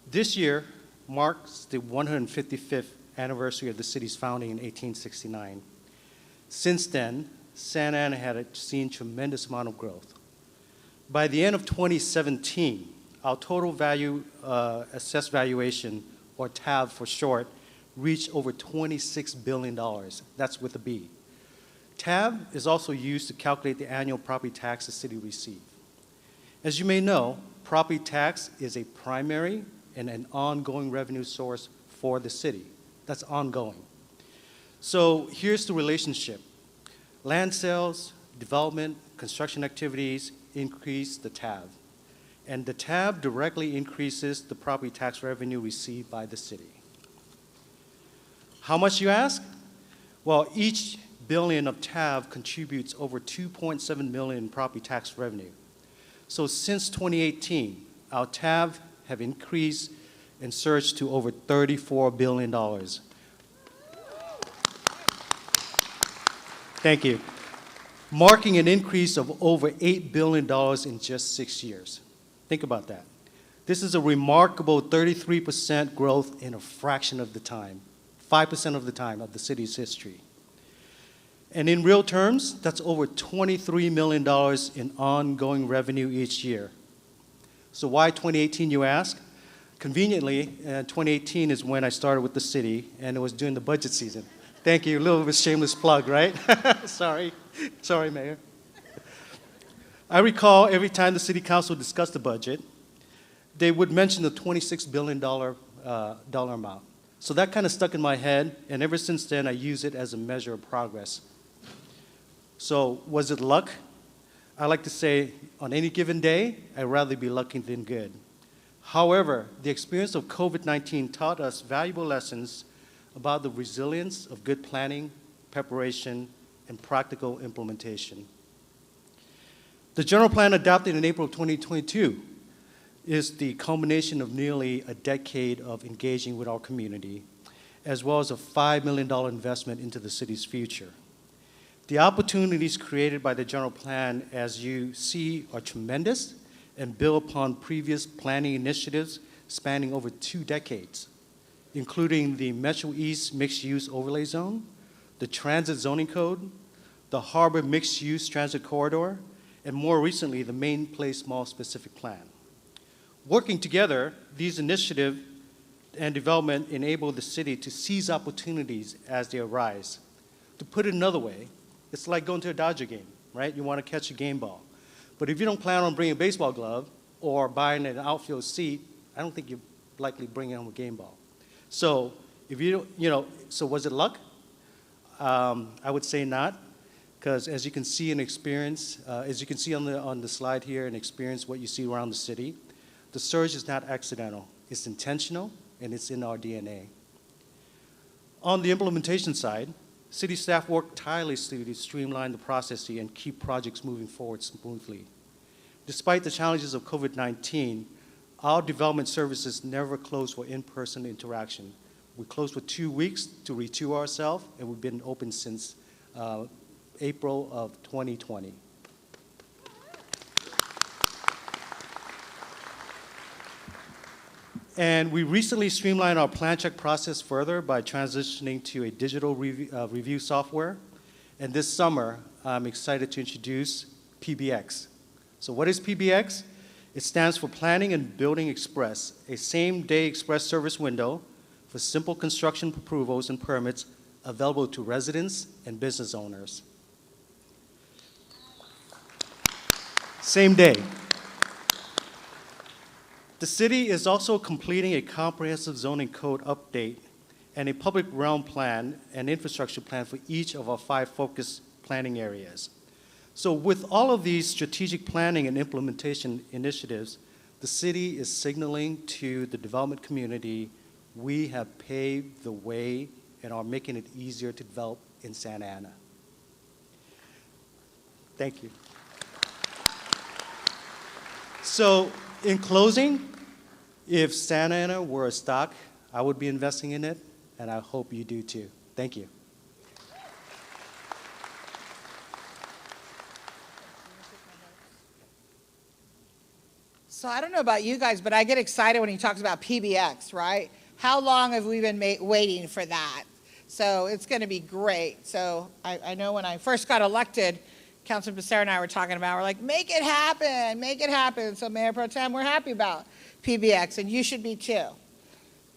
Speaker 16: This year marks the 155th anniversary of the city's founding in 1869. Since then, Santa Ana had seen tremendous amount of growth. By the end of 2017, our total value, assessed valuation, or TAV for short, reached over $26 billion. That's with a B. TAV is also used to calculate the annual property tax the city receives. As you may know, property tax is a primary and an ongoing revenue source for the city. That's ongoing. So here's the relationship. Land sales, development, construction activities increase the TAV. And the TAV directly increases the property tax revenue received by the city. How much, you ask? Well, each $1 billion of TAV contributes over 2.7 million in property tax revenue. So since 2018, our TAV have increased and surged to over $34 billion. Thank you. Marking an increase of over $8 billion in just 6 years. Think about that. This is a remarkable 33% growth in a fraction of the time, 5% of the time of the city's history. And in real terms, that's over $23 million in ongoing revenue each year. So why 2018, you ask? Conveniently, 2018 is when I started with the city, and it was during the budget season. Thank you, a little bit of a shameless plug, right? Sorry, Mayor. I recall every time the city council discussed the budget, they would mention the $26 billion dollar amount. So that kind of stuck in my head, and ever since then, I use it as a measure of progress. So was it luck? I like to say, on any given day, I'd rather be lucky than good. However, the experience of COVID-19 taught us valuable lessons about the resilience of good planning, preparation, and practical implementation. The general plan adopted in April 2022 is the culmination of nearly a decade of engaging with our community, as well as a $5 million investment into the city's future. The opportunities created by the general plan, as you see, are tremendous and build upon previous planning initiatives spanning over 2 decades, including the Metro East Mixed-Use Overlay Zone, the Transit Zoning Code, the Harbor Mixed-Use Transit Corridor, and more recently, the Main Place Mall Specific Plan. Working together, these initiatives and development enable the city to seize opportunities as they arise. To put it another way, it's like going to a Dodger game, right? You want to catch a game ball. But if you don't plan on bringing a baseball glove or buying an outfield seat, I don't think you're likely bringing home a game ball. So if so was it luck? I would say not, because as you can see and experience, as you can see on the slide here and experience what you see around the city, the surge is not accidental. It's intentional, and it's in our DNA. On the implementation side, city staff worked tirelessly to streamline the process and keep projects moving forward smoothly. Despite the challenges of COVID-19, our development services never closed for in-person interaction. We closed for 2 weeks to retool ourselves, and we've been open since April of 2020. And we recently streamlined our plan check process further by transitioning to a digital review software. And this summer, I'm excited to introduce PBX. So what is PBX? It stands for Planning and Building Express, a same-day express service window for simple construction approvals and permits available to residents and business owners. Same day. The city is also completing a comprehensive zoning code update and a public realm plan and infrastructure plan for each of our 5 focus planning areas. So with all of these strategic planning and implementation initiatives, the city is signaling to the development community we have paved the way and are making it easier to develop in Santa Ana. Thank you. So in closing, if Santa Ana were a stock, I would be investing in it, and I hope you do too. Thank you.
Speaker 5: So I don't know about you guys, but I get excited when he talks about PBX, right? How long have we been waiting for that? So it's going to be great. So I know when I first got elected, Councilman Becerra and I were talking about, we're like, make it happen, make it happen. So Mayor Pro Tem, we're happy about PBX, and you should be too. All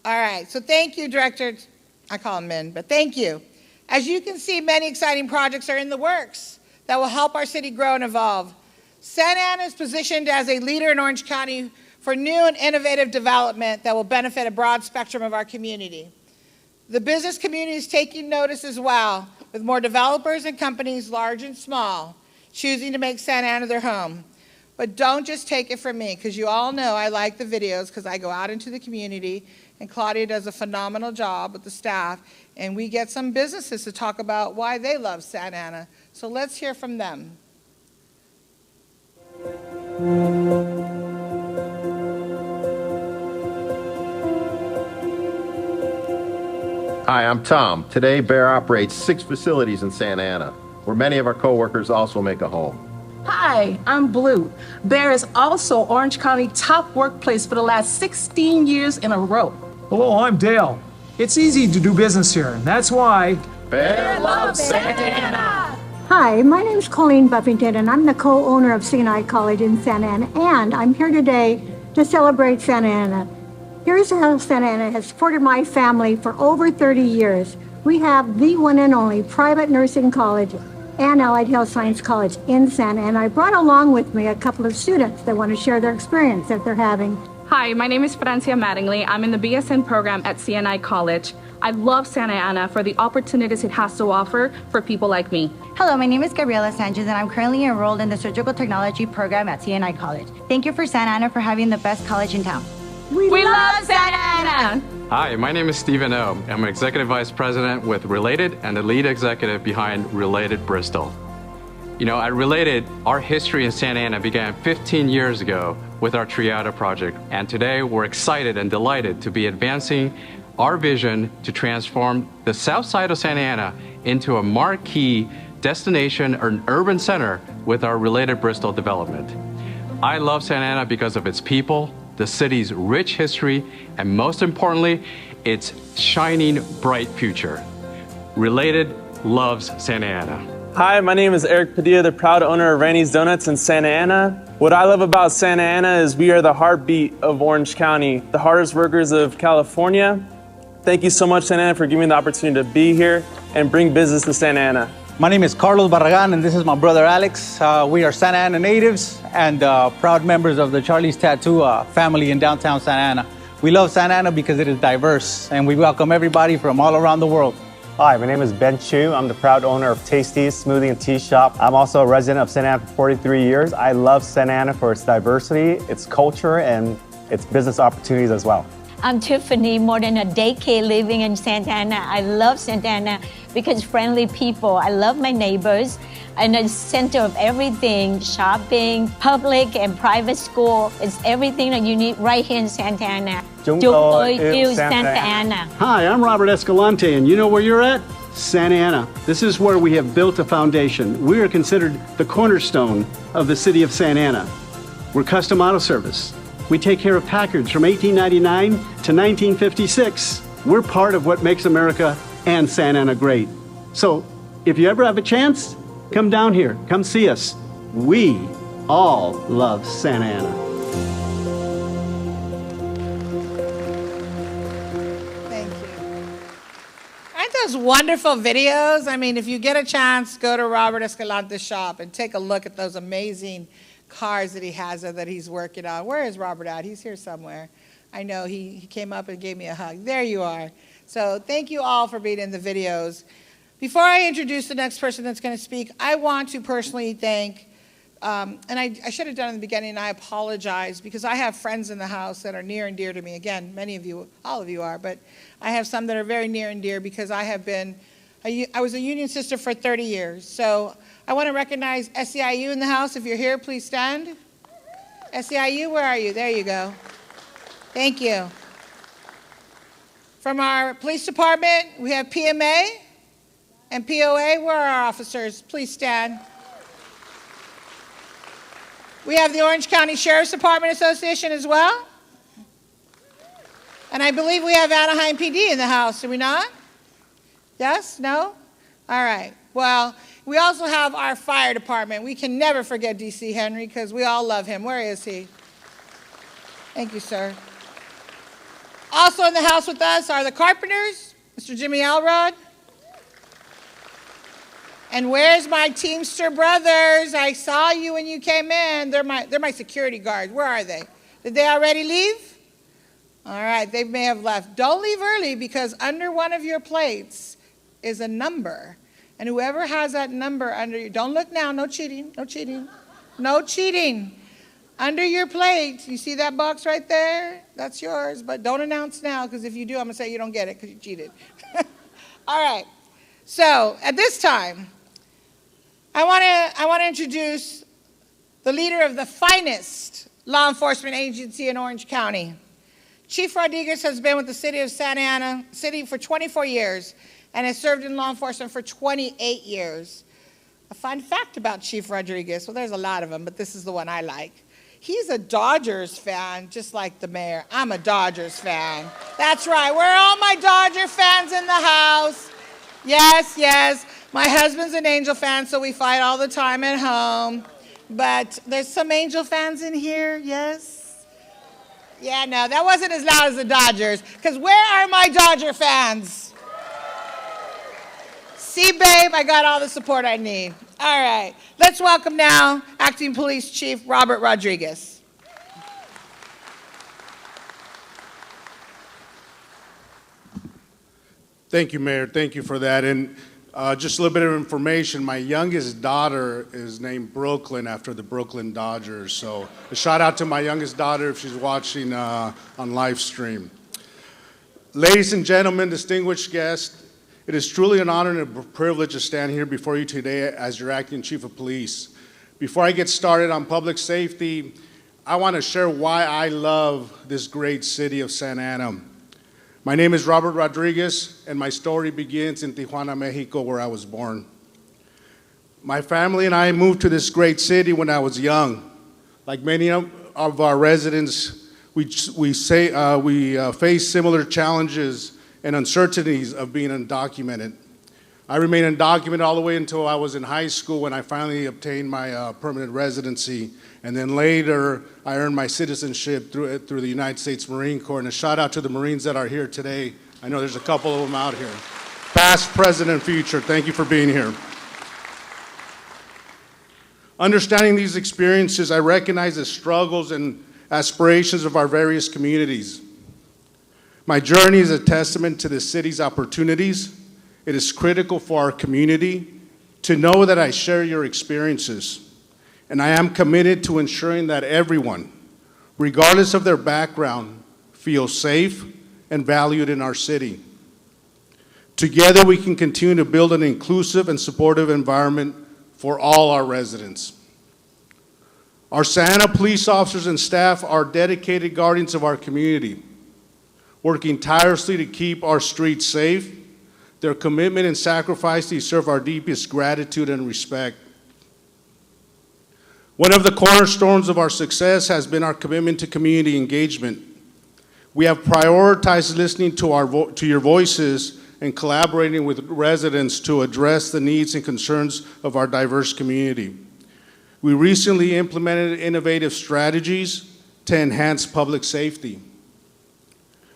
Speaker 5: right, so thank you, Director. I call him Min, but thank you. As you can see, many exciting projects are in the works that will help our city grow and evolve. Santa Ana is positioned as a leader in Orange County for new and innovative development that will benefit a broad spectrum of our community. The business community is taking notice as well, with more developers and companies, large and small, choosing to make Santa Ana their home. But don't just take it from me, because you all know I like the videos because I go out into the community, and Claudia does a phenomenal job with the staff, and we get some businesses to talk about why they love Santa Ana. So let's hear from them.
Speaker 17: Hi, I'm Tom. Today, Bear operates 6 facilities in Santa Ana, where many of our coworkers also make a home.
Speaker 18: Hi, I'm Blue. Bear is also Orange County top workplace for the last 16 years in a row.
Speaker 19: Hello, I'm Dale. It's easy to do business here, and that's why
Speaker 17: Bear
Speaker 18: loves Santa Ana.
Speaker 20: Hi, my name's Colleen Buffington, and I'm the co-owner of CNI College in Santa Ana, and I'm here today to celebrate Santa Ana. Here's how Santa Ana has supported my family for over 30 years. We have the one and only private nursing college and Allied Health Science College in Santa Ana. I brought along with me a couple of students that want to share their experience that they're having.
Speaker 11: Hi, my name is Francia Mattingly. I'm in the BSN program at CNI College. I love Santa Ana for the opportunities it has to offer for people like me.
Speaker 21: Hello, my name is Gabriela Sanchez, and I'm currently enrolled in the Surgical Technology program at CNI College. Thank you for Santa Ana for having the best college in town.
Speaker 11: We love Santa Ana!
Speaker 22: Hi, my name is Stephen O. I'm an Executive Vice President with Related and the lead executive behind Related Bristol. You know, at Related, our history in Santa Ana began 15 years ago with our Triada project, and today we're excited and delighted to be advancing our vision to transform the south side of Santa Ana into a marquee destination or an urban center with our Related Bristol development. I love Santa Ana because of its people, the city's rich history, and most importantly, its shining, bright future. Related loves Santa Ana.
Speaker 23: Hi, my name is Eric Padilla, the proud owner of Ranny's Donuts in Santa Ana. What I love about Santa Ana is we are the heartbeat of Orange County, the hardest workers of California. Thank you so much, Santa Ana, for giving me the opportunity to be here and bring business to Santa Ana.
Speaker 24: My name is Carlos Barragan, and this is my brother Alex. We are Santa Ana natives and proud members of the Charlie's Tattoo family in downtown Santa Ana. We love Santa Ana because it is diverse, and we welcome everybody from all around the world.
Speaker 25: Hi, my name is Ben Chu. I'm the proud owner of Tasty's Smoothie and Tea Shop. I'm also a resident of Santa Ana for 43 years. I love Santa Ana for its diversity, its culture, and its business opportunities as well.
Speaker 26: I'm Tiffany, more than a decade living in Santa Ana. I love Santa Ana because friendly people. I love my neighbors. And the center of everything, shopping, public and private school. It's everything that you need right here in Santa Ana.
Speaker 25: Chúng tôi
Speaker 26: yêu Santa Ana.
Speaker 27: Hi, I'm Robert Escalante, and you know where you're at? Santa Ana. This is where we have built a foundation. We are considered the cornerstone of the city of Santa Ana. We're custom auto service. We take care of Packards from 1899 to 1956. We're part of what makes America and Santa Ana great. So, if you ever have a chance, come down here, come see us. We all love Santa Ana.
Speaker 5: Thank you. Aren't those wonderful videos? I mean, if you get a chance, go to Robert Escalante's shop and take a look at those amazing cars that he has or that he's working on. Where is Robert at? He's here somewhere. I know he came up and gave me a hug. There you are. So thank you all for being in the videos. Before I introduce the next person that's going to speak, I want to personally thank, and I should have done it in the beginning, and I apologize, because I have friends in the house that are near and dear to me. Again, many of you, all of you are, but I have some that are very near and dear because I was a union sister for 30 years. So I want to recognize SEIU in the house. If you're here, please stand. SEIU, where are you? There you go. Thank you. From our police department, we have PMA and POA. Where are our officers? Please stand. We have the Orange County Sheriff's Department Association as well. And I believe we have Anaheim PD in the house, do we not? Yes? No? All right. Well, we also have our fire department. We can never forget DC Henry because we all love him. Where is he? Thank you, sir. Also in the house with us are the carpenters, Mr. Jimmy Alrod. And where's my Teamster brothers? I saw you when you came in. They're my security guards. Where are they? Did they already leave? All right, they may have left. Don't leave early because under one of your plates is a number. And whoever has that number under you, don't look now, no cheating, no cheating, no cheating. Under your plate, you see that box right there? That's yours, but don't announce now, because if you do, I'm going to say you don't get it because you cheated. All right. So at this time, I want to introduce the leader of the finest law enforcement agency in Orange County. Chief Rodriguez has been with the city of Santa Ana for 24 years and has served in law enforcement for 28 years. A fun fact about Chief Rodriguez, well, there's a lot of them, but this is the one I like. He's a Dodgers fan, just like the mayor. I'm a Dodgers fan. That's right. Where are all my Dodger fans in the house? Yes, yes. My husband's an Angel fan, so we fight all the time at home. But there's some Angel fans in here, yes? Yeah, no, that wasn't as loud as the Dodgers. Because where are my Dodger fans? See, babe, I got all the support I need. All right, let's welcome now Acting Police Chief Robert Rodriguez.
Speaker 1: Thank you, Mayor. Thank you for that. And just a little bit of information. My youngest daughter is named Brooklyn after the Brooklyn Dodgers. So a shout out to my youngest daughter if she's watching on live stream. Ladies and gentlemen, distinguished guests, it is truly an honor and a privilege to stand here before you today as your acting chief of police. Before I get started on public safety, I want to share why I love this great city of Santa Ana. My name is Robert Rodriguez, and my story begins in Tijuana, Mexico, where I was born. My family and I moved to this great city when I was young. Like many of our residents, we face similar challenges and uncertainties of being undocumented. I remained undocumented all the way until I was in high school when I finally obtained my permanent residency. And then later, I earned my citizenship through the United States Marine Corps. And a shout out to the Marines that are here today. I know there's a couple of them out here. Past, present, and future, thank you for being here. Understanding these experiences, I recognize the struggles and aspirations of our various communities. My journey is a testament to the city's opportunities. It is critical for our community to know that I share your experiences, and I am committed to ensuring that everyone, regardless of their background, feels safe and valued in our city. Together, we can continue to build an inclusive and supportive environment for all our residents. Our Santa Ana police officers and staff are dedicated guardians of our community, working tirelessly to keep our streets safe. Their commitment and sacrifice deserve our deepest gratitude and respect. One of the cornerstones of our success has been our commitment to community engagement. We have prioritized listening to your voices and collaborating with residents to address the needs and concerns of our diverse community. We recently implemented innovative strategies to enhance public safety.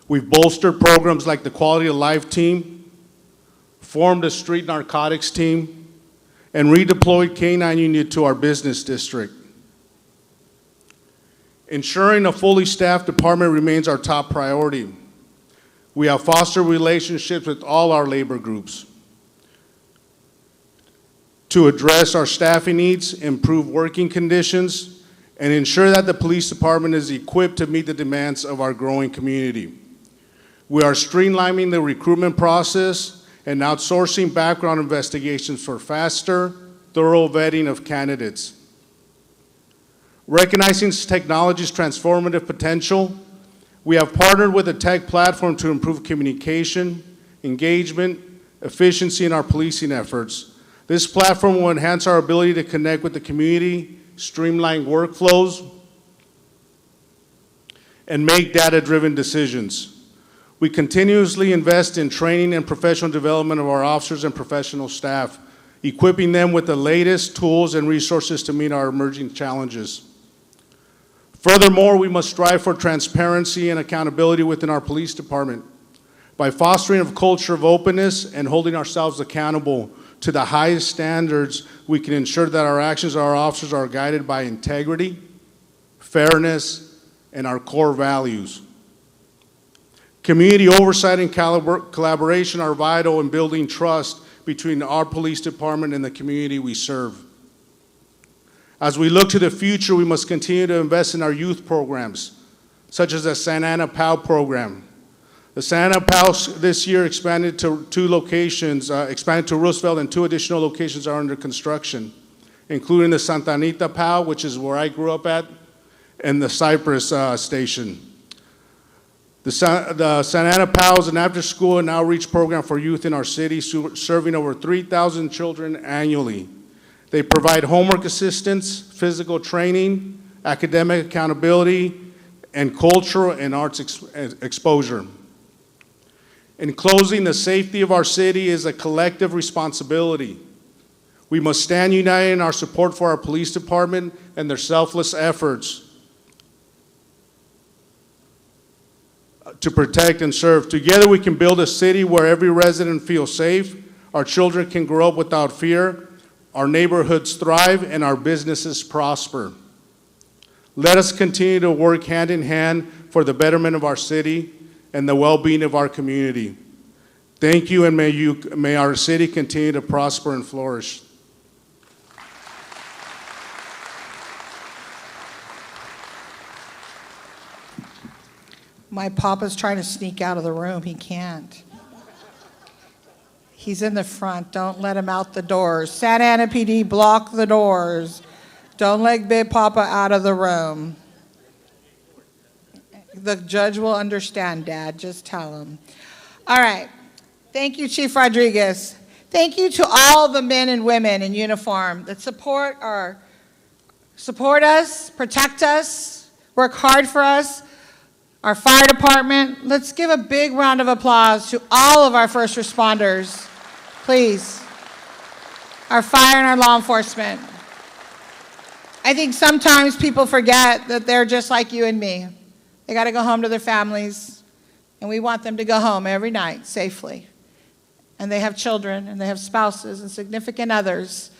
Speaker 1: We've bolstered programs like the Quality of Life team, formed a street narcotics team, and redeployed K-9 unit to our business district. Ensuring a fully staffed department remains our top priority. We have fostered relationships with all our labor groups to address our staffing needs, improve working conditions, and ensure that the police department is equipped to meet the demands of our growing community. We are streamlining the recruitment process and outsourcing background investigations for faster, thorough vetting of candidates. Recognizing technology's transformative potential, we have partnered with a tech platform to improve communication, engagement, efficiency in our policing efforts. This platform will enhance our ability to connect with the community, streamline workflows, and make data-driven decisions. We continuously invest in training and professional development of our officers and professional staff, equipping them with the latest tools and resources to meet our emerging challenges. Furthermore, we must strive for transparency and accountability within our police department. By fostering a culture of openness and holding ourselves accountable to the highest standards, we can ensure that our actions of our officers are guided by integrity, fairness, and our core values. Community oversight and collaboration are vital in building trust between our police department and the community we serve. As we look to the future, we must continue to invest in our youth programs, such as the Santa Ana POW program. The Santa Ana POW this year expanded to 2 locations, expanded to Roosevelt, and 2 additional locations are under construction, including the Santa Anita POW, which is where I grew up at, and the Cypress station. The Santa Ana POW is an after-school and outreach program for youth in our city, serving over 3,000 children annually. They provide homework assistance, physical training, academic accountability, and cultural and arts exposure. In closing, the safety of our city is a collective responsibility. We must stand united in our support for our police department and their selfless efforts to protect and serve. Together we can build a city where every resident feels safe, our children can grow up without fear, our neighborhoods thrive, and our businesses prosper. Let us continue to work hand in hand for the betterment of our city and the well-being of our community. Thank you, and may our city continue to prosper and flourish.
Speaker 5: My papa's trying to sneak out of the room. He can't. He's in the front. Don't let him out the doors. Santa Ana PD, block the doors. Don't let Big Papa out of the room. The judge will understand, Dad. Just tell him. All right. Thank you, Chief Rodriguez. Thank you to all the men and women in uniform that support us, protect us, work hard for us. Our fire department. Let's give a big round of applause to all of our first responders, please. Our fire and our law enforcement. I think sometimes people forget that they're just like you and me. They got to go home to their families, and we want them to go home every night safely. And they have children, and they have spouses and significant others.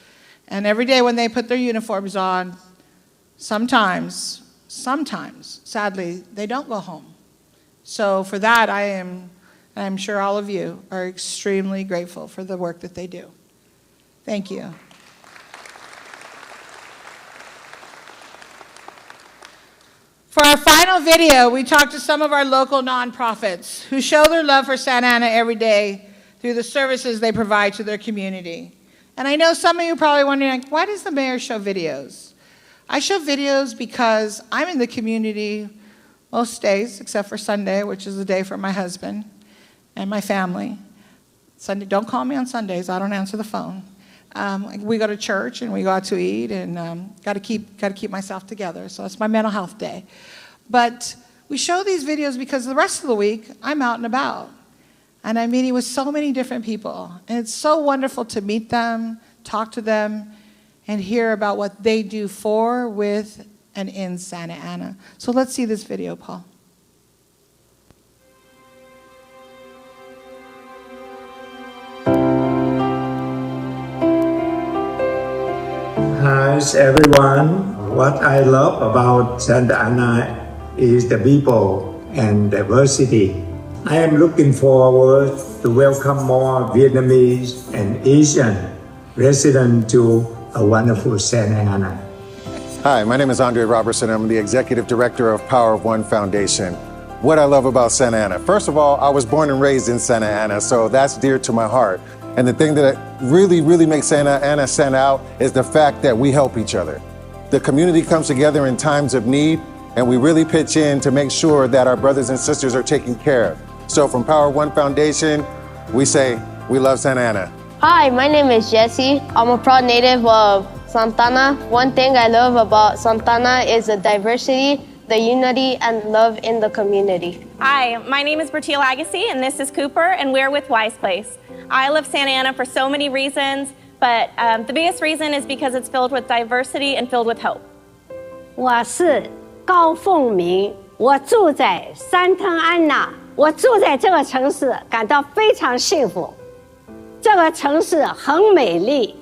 Speaker 5: And every day when they put their uniforms on, sometimes, sadly, they don't go home. So for that, I'm sure all of you are extremely grateful for the work that they do. Thank you. For our final video, we talked to some of our local nonprofits who show their love for Santa Ana every day through the services they provide to their community. And I know some of you are probably wondering, why does the mayor show videos? I show videos because I'm in the community most days, except for Sunday, which is the day for my husband and my family. Sunday, don't call me on Sundays. I don't answer the phone. We go to church and we go out to eat, and got to keep myself together. So it's my mental health day. But we show these videos because the rest of the week I'm out and about, and I'm meeting with so many different people, and it's so wonderful to meet them, talk to them, and hear about what they do for, with, and in Santa Ana. So let's see this video, Paul.
Speaker 2: Hi everyone. What I love about Santa Ana is the people and diversity. I am looking forward to welcome more Vietnamese and Asian residents to a wonderful Santa Ana.
Speaker 17: Hi, my name is Andre Robertson. I'm the Executive Director of Power of One Foundation. What I love about Santa Ana. First of all, I was born and raised in Santa Ana, so that's dear to my heart. And the thing that really makes Santa Ana stand out is the fact that we help each other. The community comes together in times of need, and we really pitch in to make sure that our brothers and sisters are taken care of. So from Power of One Foundation, we say, we love Santa Ana.
Speaker 3: Hi, my name is Jesse. I'm a proud native of Santana. One thing I love about Santana is the diversity, the unity, and love in the community.
Speaker 4: Hi, my name is Bertil Agassi, and this is Cooper, and we're with Wise Place. I love Santa Ana for so many reasons, but the biggest reason is because it's filled with diversity and filled with hope.
Speaker 6: 我是高凤鸣，我住在三藤安娜，我住在这个城市，感到非常幸福。这个城市很美丽，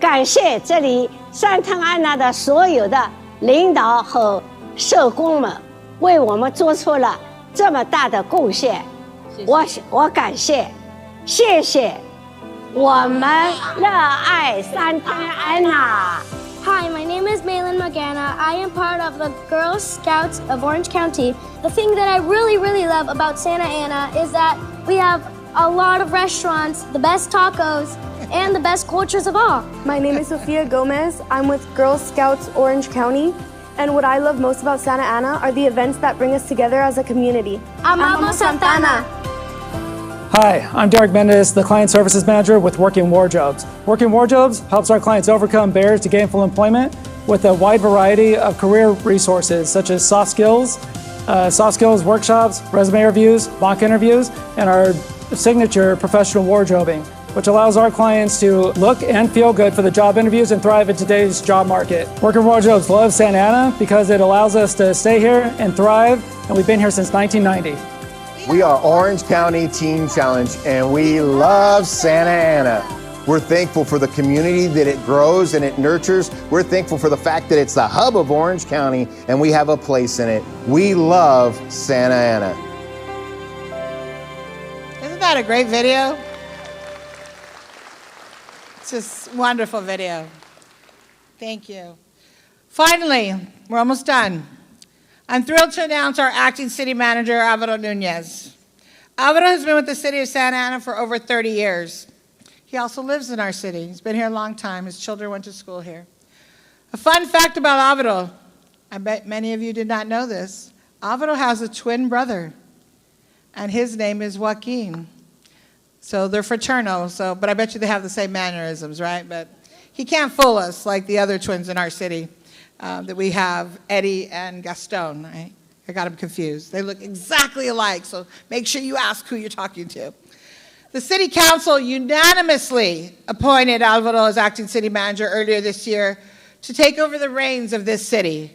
Speaker 6: 感谢这里三藤安娜的所有的领导和社工们，为我们做出了这么大的贡献。我感谢。 谢谢，我们热爱三藤安娜。
Speaker 7: Hi, my name is Malin Magana. I am part of the Girl Scouts of Orange County. The thing that I really, really love about Santa Ana is that we have a lot of restaurants, the best tacos, and the best cultures of all.
Speaker 8: My name is Sofia Gomez. I'm with Girl Scouts Orange County. And what I love most about Santa Ana are the events that bring us together as a community.
Speaker 7: Amamos Santana.
Speaker 19: Hi, I'm Derek Mendez, the Client Services Manager with Working Wardrobes. Working Wardrobes helps our clients overcome barriers to gainful employment with a wide variety of career resources such as soft skills workshops, resume reviews, mock interviews, and our signature professional wardrobing, which allows our clients to look and feel good for the job interviews and thrive in today's job market. Working Wardrobes loves Santa Ana because it allows us to stay here and thrive, and we've been here since 1990.
Speaker 9: We are Orange County Teen Challenge, and we love Santa Ana. We're thankful for the community that it grows and it nurtures. We're thankful for the fact that it's the hub of Orange County, and we have a place in it. We love Santa Ana.
Speaker 5: Isn't that a great video? It's just a wonderful video. Thank you. Finally, we're almost done. I'm thrilled to announce our acting city manager, Alvaro Nunez. Alvaro has been with the city of Santa Ana for over 30 years. He also lives in our city. He's been here a long time. His children went to school here. A fun fact about Alvaro, I bet many of you did not know this. Alvaro has a twin brother, and his name is Joaquin. So they're fraternal, but I bet you they have the same mannerisms, right? But he can't fool us like the other twins in our city. That we have, Eddie and Gaston, right? I got them confused. They look exactly alike, so make sure you ask who you're talking to. The City Council unanimously appointed Alvaro as acting city manager earlier this year to take over the reins of this city.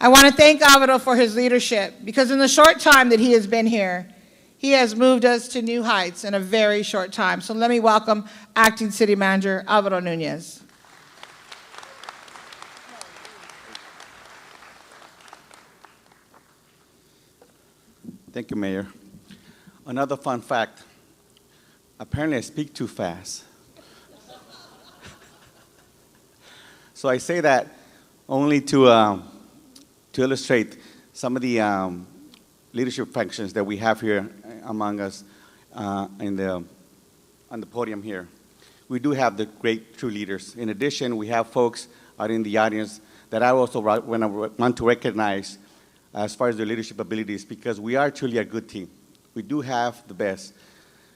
Speaker 5: I want to thank Alvaro for his leadership, because in the short time that he has been here, he has moved us to new heights in a very short time. So let me welcome acting city manager Alvaro Nunez.
Speaker 10: Thank you, Mayor. Another fun fact. Apparently, I speak too fast. So I say that only to illustrate some of the leadership functions that we have here among us on the podium here. We do have the great true leaders. In addition, we have folks out in the audience that I also want to recognize as far as their leadership abilities, because we are truly a good team. We do have the best.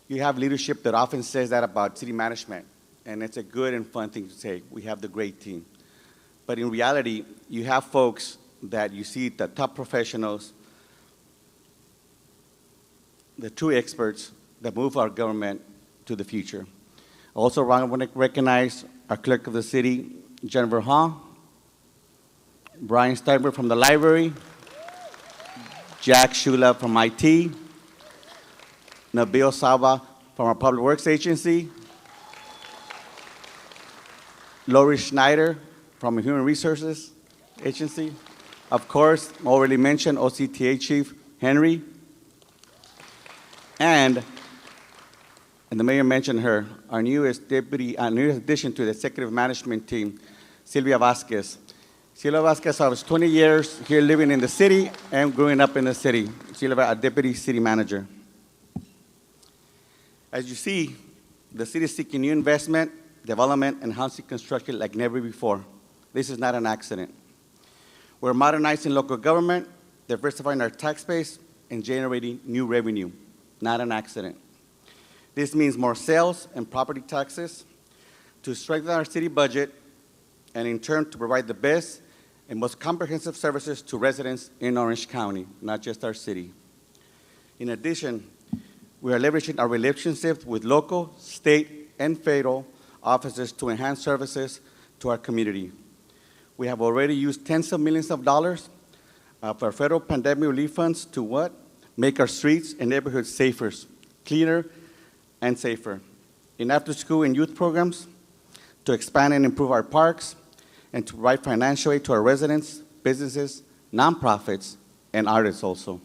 Speaker 10: You have leadership that often says that about city management, and it's a good and fun thing to say. We have the great team. But in reality, you have folks that you see, the top professionals, the true experts that move our government to the future. Also, I want to recognize our clerk of the city, Jennifer Hall, Brian Steinberg from the library, Jack Shula from IT, Nabil Saba from our Public Works Agency, Lori Schneider from Human Resources Agency, of course, already mentioned OCTA Chief Henry, and the mayor mentioned her, our newest addition to the executive management team, Silvia Vasquez. Silvia Vasquez was 20 years here living in the city and growing up in the city. Silvia, a deputy city manager. As you see, the city is seeking new investment, development, and housing construction like never before. This is not an accident. We're modernizing local government, diversifying our tax base, and generating new revenue. Not an accident. This means more sales and property taxes to strengthen our city budget, and in turn to provide the best and most comprehensive services to residents in Orange County, not just our city. In addition, we are leveraging our relationships with local, state, and federal offices to enhance services to our community. We have already used tens of millions of dollars for federal pandemic relief funds to what? Make our streets and neighborhoods safer, cleaner, and safer. In after-school and youth programs, to expand and improve our parks, and to provide financial aid to our residents, businesses, nonprofits, and artists also.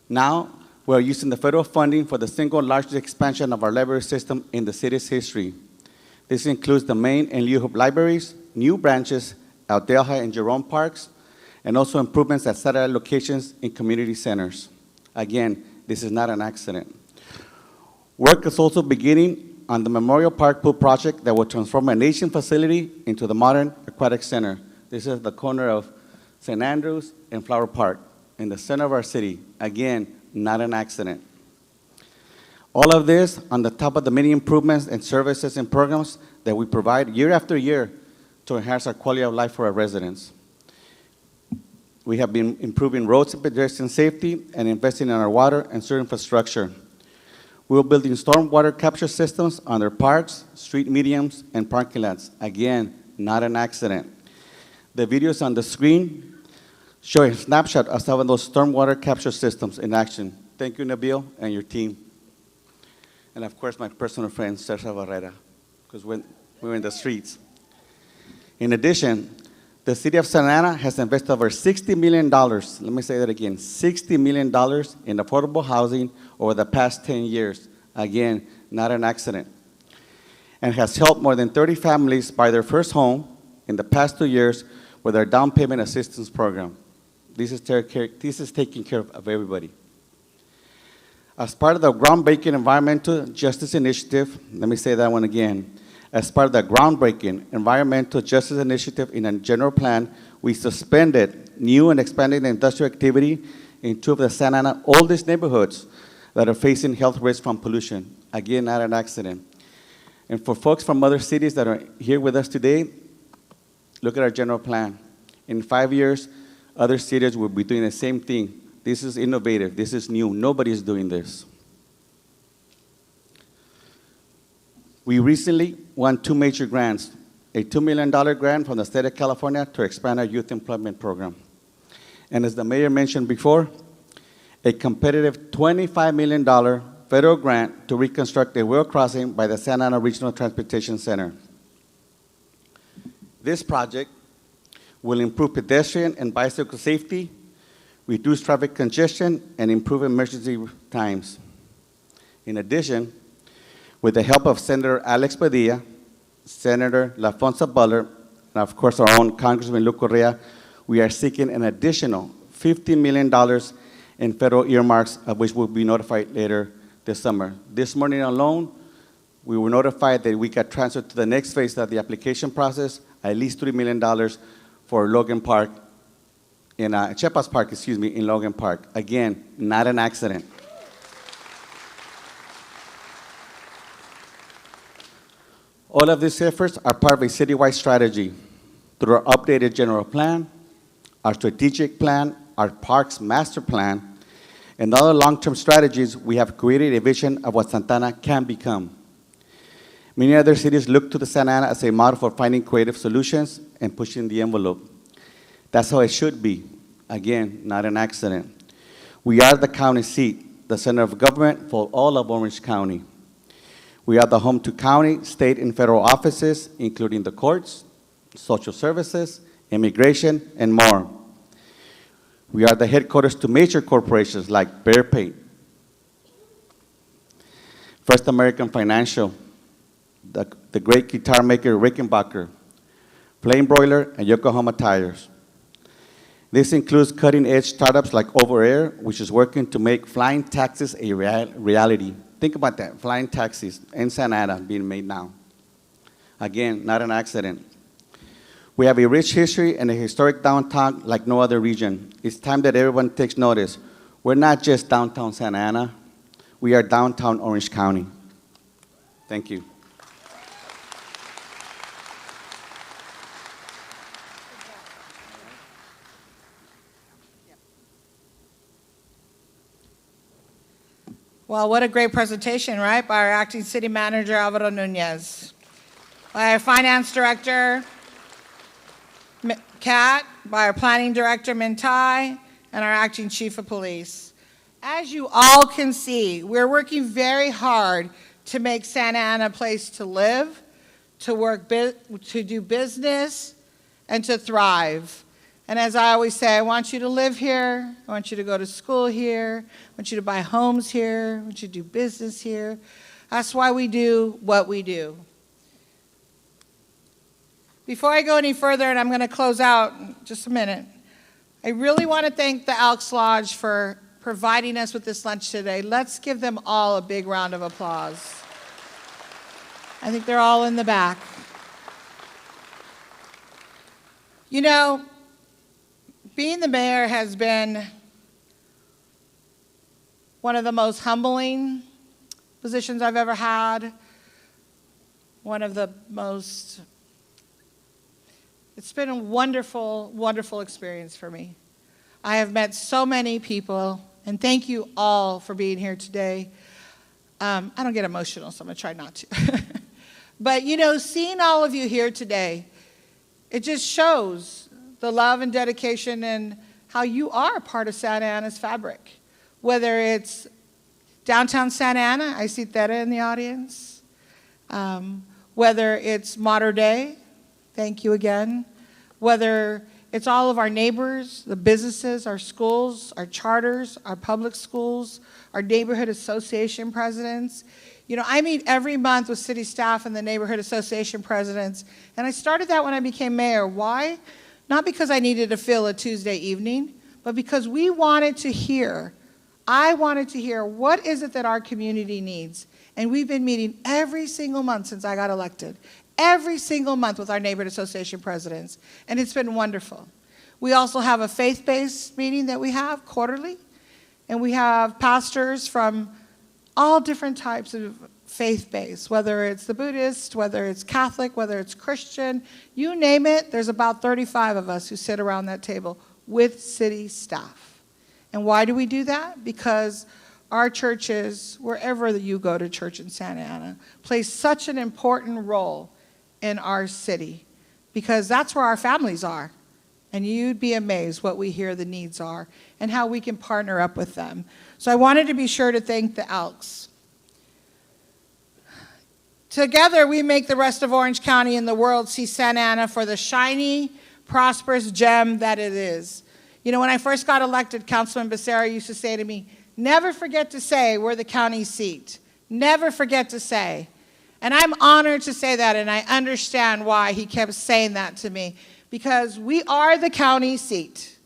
Speaker 10: Now, We are using the federal funding for the single largest expansion of our library system in the city's history. This includes the main and New Hope libraries, new branches at Delhi and Jerome Parks, and also improvements at satellite locations in community centers. Again, this is not an accident. Work is also beginning on the Memorial Park Pool project that will transform a nation facility into the modern aquatic center. This is the corner of St. Andrews and Flower Park in the center of our city. Again, not an accident. All of this on the top of the many improvements and services and programs that we provide year after year to enhance our quality of life for our residents. We have been improving roads and pedestrian safety and investing in our water and sewer infrastructure. We're building stormwater capture systems on their parks, street medians, and parking lots. Again, not an accident. The videos on the screen show a snapshot of some of those stormwater capture systems in action. Thank you, Nabil, and your team. And of course, my personal friend, Sergio Barrera, because we were in the streets. In addition, the city of Santa Ana has invested over $60 million, let me say that again, $60 million in affordable housing over the past 10 years. Again, not an accident. And has helped more than 30 families buy their first home in the past 2 years with our down payment assistance program. This is taking care of everybody. As part of the groundbreaking Environmental Justice Initiative, let me say that one again. As part of the groundbreaking Environmental Justice Initiative in a general plan, we suspended new and expanded industrial activity in 2 of the Santa Ana oldest neighborhoods that are facing health risks from pollution. Again, not an accident. And for folks from other cities that are here with us today, look at our general plan. In 5 years, other cities will be doing the same thing. This is innovative. This is new. Nobody is doing this. We recently won 2 major grants, a $2 million grant from the state of California to expand our youth employment program. And as the mayor mentioned before, a competitive $25 million federal grant to reconstruct a wheel crossing by the Santa Ana Regional Transportation Center. This project will improve pedestrian and bicycle safety, reduce traffic congestion, and improve emergency times. In addition, with the help of Senator Alex Padilla, Senator LaFonsa Butler, and of course our own Congressman Luke Correa, we are seeking an additional $15 million in federal earmarks, of which we'll be notified later this summer. This morning alone, we were notified that we got transferred to the next phase of the application process, at least $3 million for Logan Park, Chepas Park, in Logan Park. Again, not an accident. All of these efforts are part of a citywide strategy. Through our updated general plan, our strategic plan, our parks master plan, and other long-term strategies, we have created a vision of what Santa Ana can become. Many other cities look to the Santa Ana as a model for finding creative solutions and pushing the envelope. That's how it should be. Again, not an accident. We are the county seat, the center of government for all of Orange County. We are the home to county, state, and federal offices, including the courts, social services, immigration, and more. We are the headquarters to major corporations like Bear Paint, First American Financial, the great guitar maker Rickenbacker, Flame Broiler, and Yokohama Tires. This includes cutting-edge startups like Over Air, which is working to make flying taxis a reality. Think about that, flying taxis in Santa Ana being made now. Again, not an accident. We have a rich history and a historic downtown like no other region. It's time that everyone takes notice. We're not just downtown Santa Ana, we are downtown Orange County. Thank you.
Speaker 5: Well, what a great presentation, right, by our acting city manager, Alvaro Nunez. By our finance director, Kat, by our planning director, Mintai, and our acting chief of police. As you all can see, we're working very hard to make Santa Ana a place to live, to work, to do business, and to thrive. And as I always say, I want you to live here. I want you to go to school here. I want you to buy homes here. I want you to do business here. That's why we do what we do. Before I go any further, and I'm going to close out in just a minute, I really want to thank the Elks Lodge for providing us with this lunch today. Let's give them all a big round of applause. I think they're all in the back. You know, being the mayor has been one of the most humbling positions I've ever had. One of the most, it's been a wonderful, wonderful experience for me. I have met so many people, and thank you all for being here today. I don't get emotional, so I'm going to try not to. But, you know, seeing all of you here today, it just shows the love and dedication and how you are a part of Santa Ana's fabric. Whether it's downtown Santa Ana, I see Tere in the audience. Whether it's Mater Dei, thank you again. Whether it's all of our neighbors, the businesses, our schools, our charters, our public schools, our neighborhood association presidents. You know, I meet every month with city staff and the neighborhood association presidents, and I started that when I became mayor. Why? Not because I needed to fill a Tuesday evening, but because we wanted to hear, I wanted to hear, what is it that our community needs? And we've been meeting every single month since I got elected, every single month with our neighborhood association presidents, and it's been wonderful. We also have a faith-based meeting that we have quarterly, and we have pastors from all different types of faith-based, whether it's the Buddhist, whether it's Catholic, whether it's Christian, you name it, there's about 35 of us who sit around that table with city staff. And why do we do that? Because our churches, wherever you go to church in Santa Ana, play such an important role in our city, because that's where our families are. And you'd be amazed what we hear the needs are and how we can partner up with them. So I wanted to be sure to thank the Elks. Together, we make the rest of Orange County and the world see Santa Ana for the shiny, prosperous gem that it is. You know, when I first got elected, Councilman Becerra used to say to me, never forget to say we're the county seat. Never forget to say. And I'm honored to say that, and I understand why he kept saying that to me, because we are the county seat.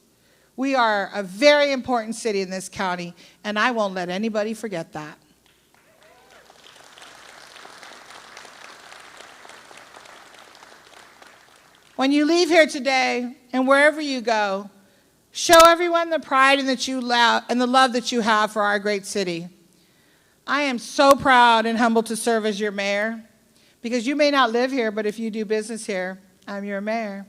Speaker 5: We are a very important city in this county, and I won't let anybody forget that. When you leave here today, and wherever you go, show everyone the pride and the love that you have for our great city. I am so proud and humbled to serve as your mayor, because you may not live here, but if you do business here, I'm your mayor,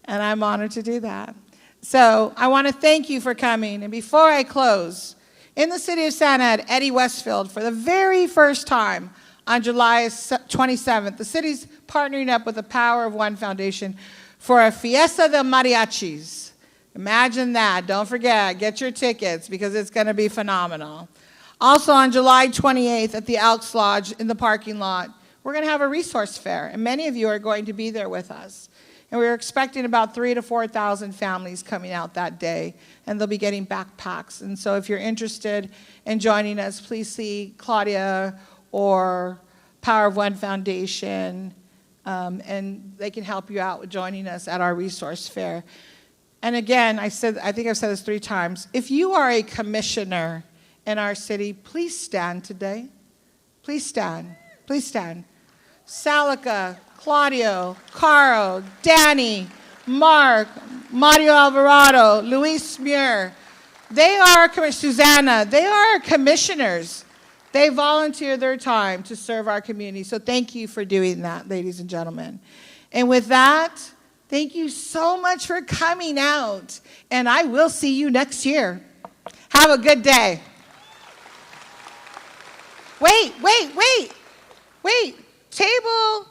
Speaker 5: and I'm honored to do that. So I want to thank you for coming, and before I close, in the city of Santa Ana, Eddie Westfield, for the very first time on July 27th, the city's partnering up with the Power of One Foundation for a Fiesta de Mariachis. Imagine that. Don't forget, get your tickets, because it's going to be phenomenal. Also on July 28th at the Elks Lodge in the parking lot, we're going to have a resource fair, and many of you are going to be there with us. And we're expecting about 3,000 to 4,000 families coming out that day, and they'll be getting backpacks. And so if you're interested in joining us, please see Claudia or Power of One Foundation, and they can help you out with joining us at our resource fair. And again, I think I've said this 3 times, if you are a commissioner in our city, please stand today. Please stand. Please stand. Salika, Claudio, Caro, Danny, Mark, Mario Alvarado, Luis Muir, they are, Susanna, they are commissioners. They volunteer their time to serve our community. So thank you for doing that, ladies and gentlemen. And with that, thank you so much for coming out. And I will see you next year. Have a good day. Wait. Table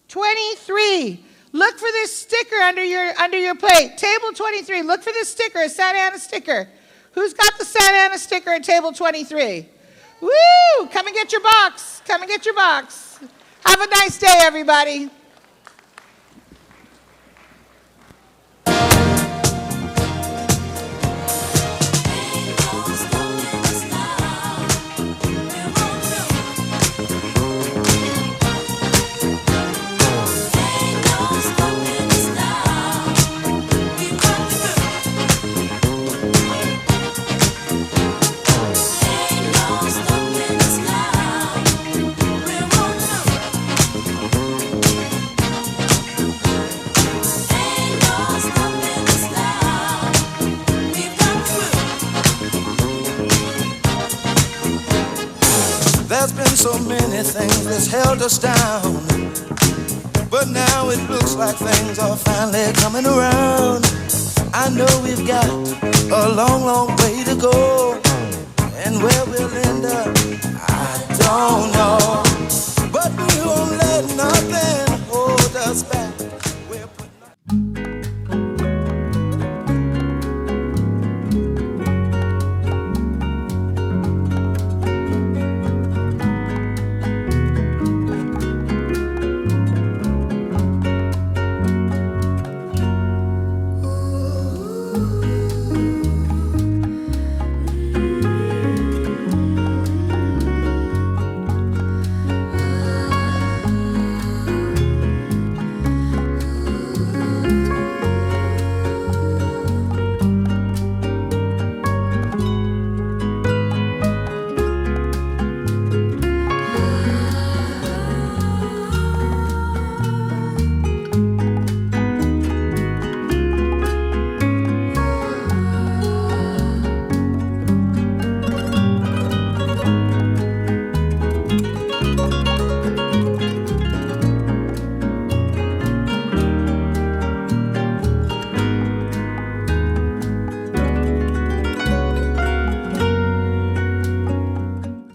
Speaker 5: 23. Look for this sticker under your plate. Table 23. Look for this sticker, a Santa Ana sticker. Who's got the Santa Ana sticker at table 23? Woo! Come and get your box. Come and get your box. Have a nice day, everybody.
Speaker 12: so many things that's held us down, but now it looks like things are finally coming around. I know we've got a long, long way to go, and where we'll end up, I don't know. But we won't let nothing hold us back.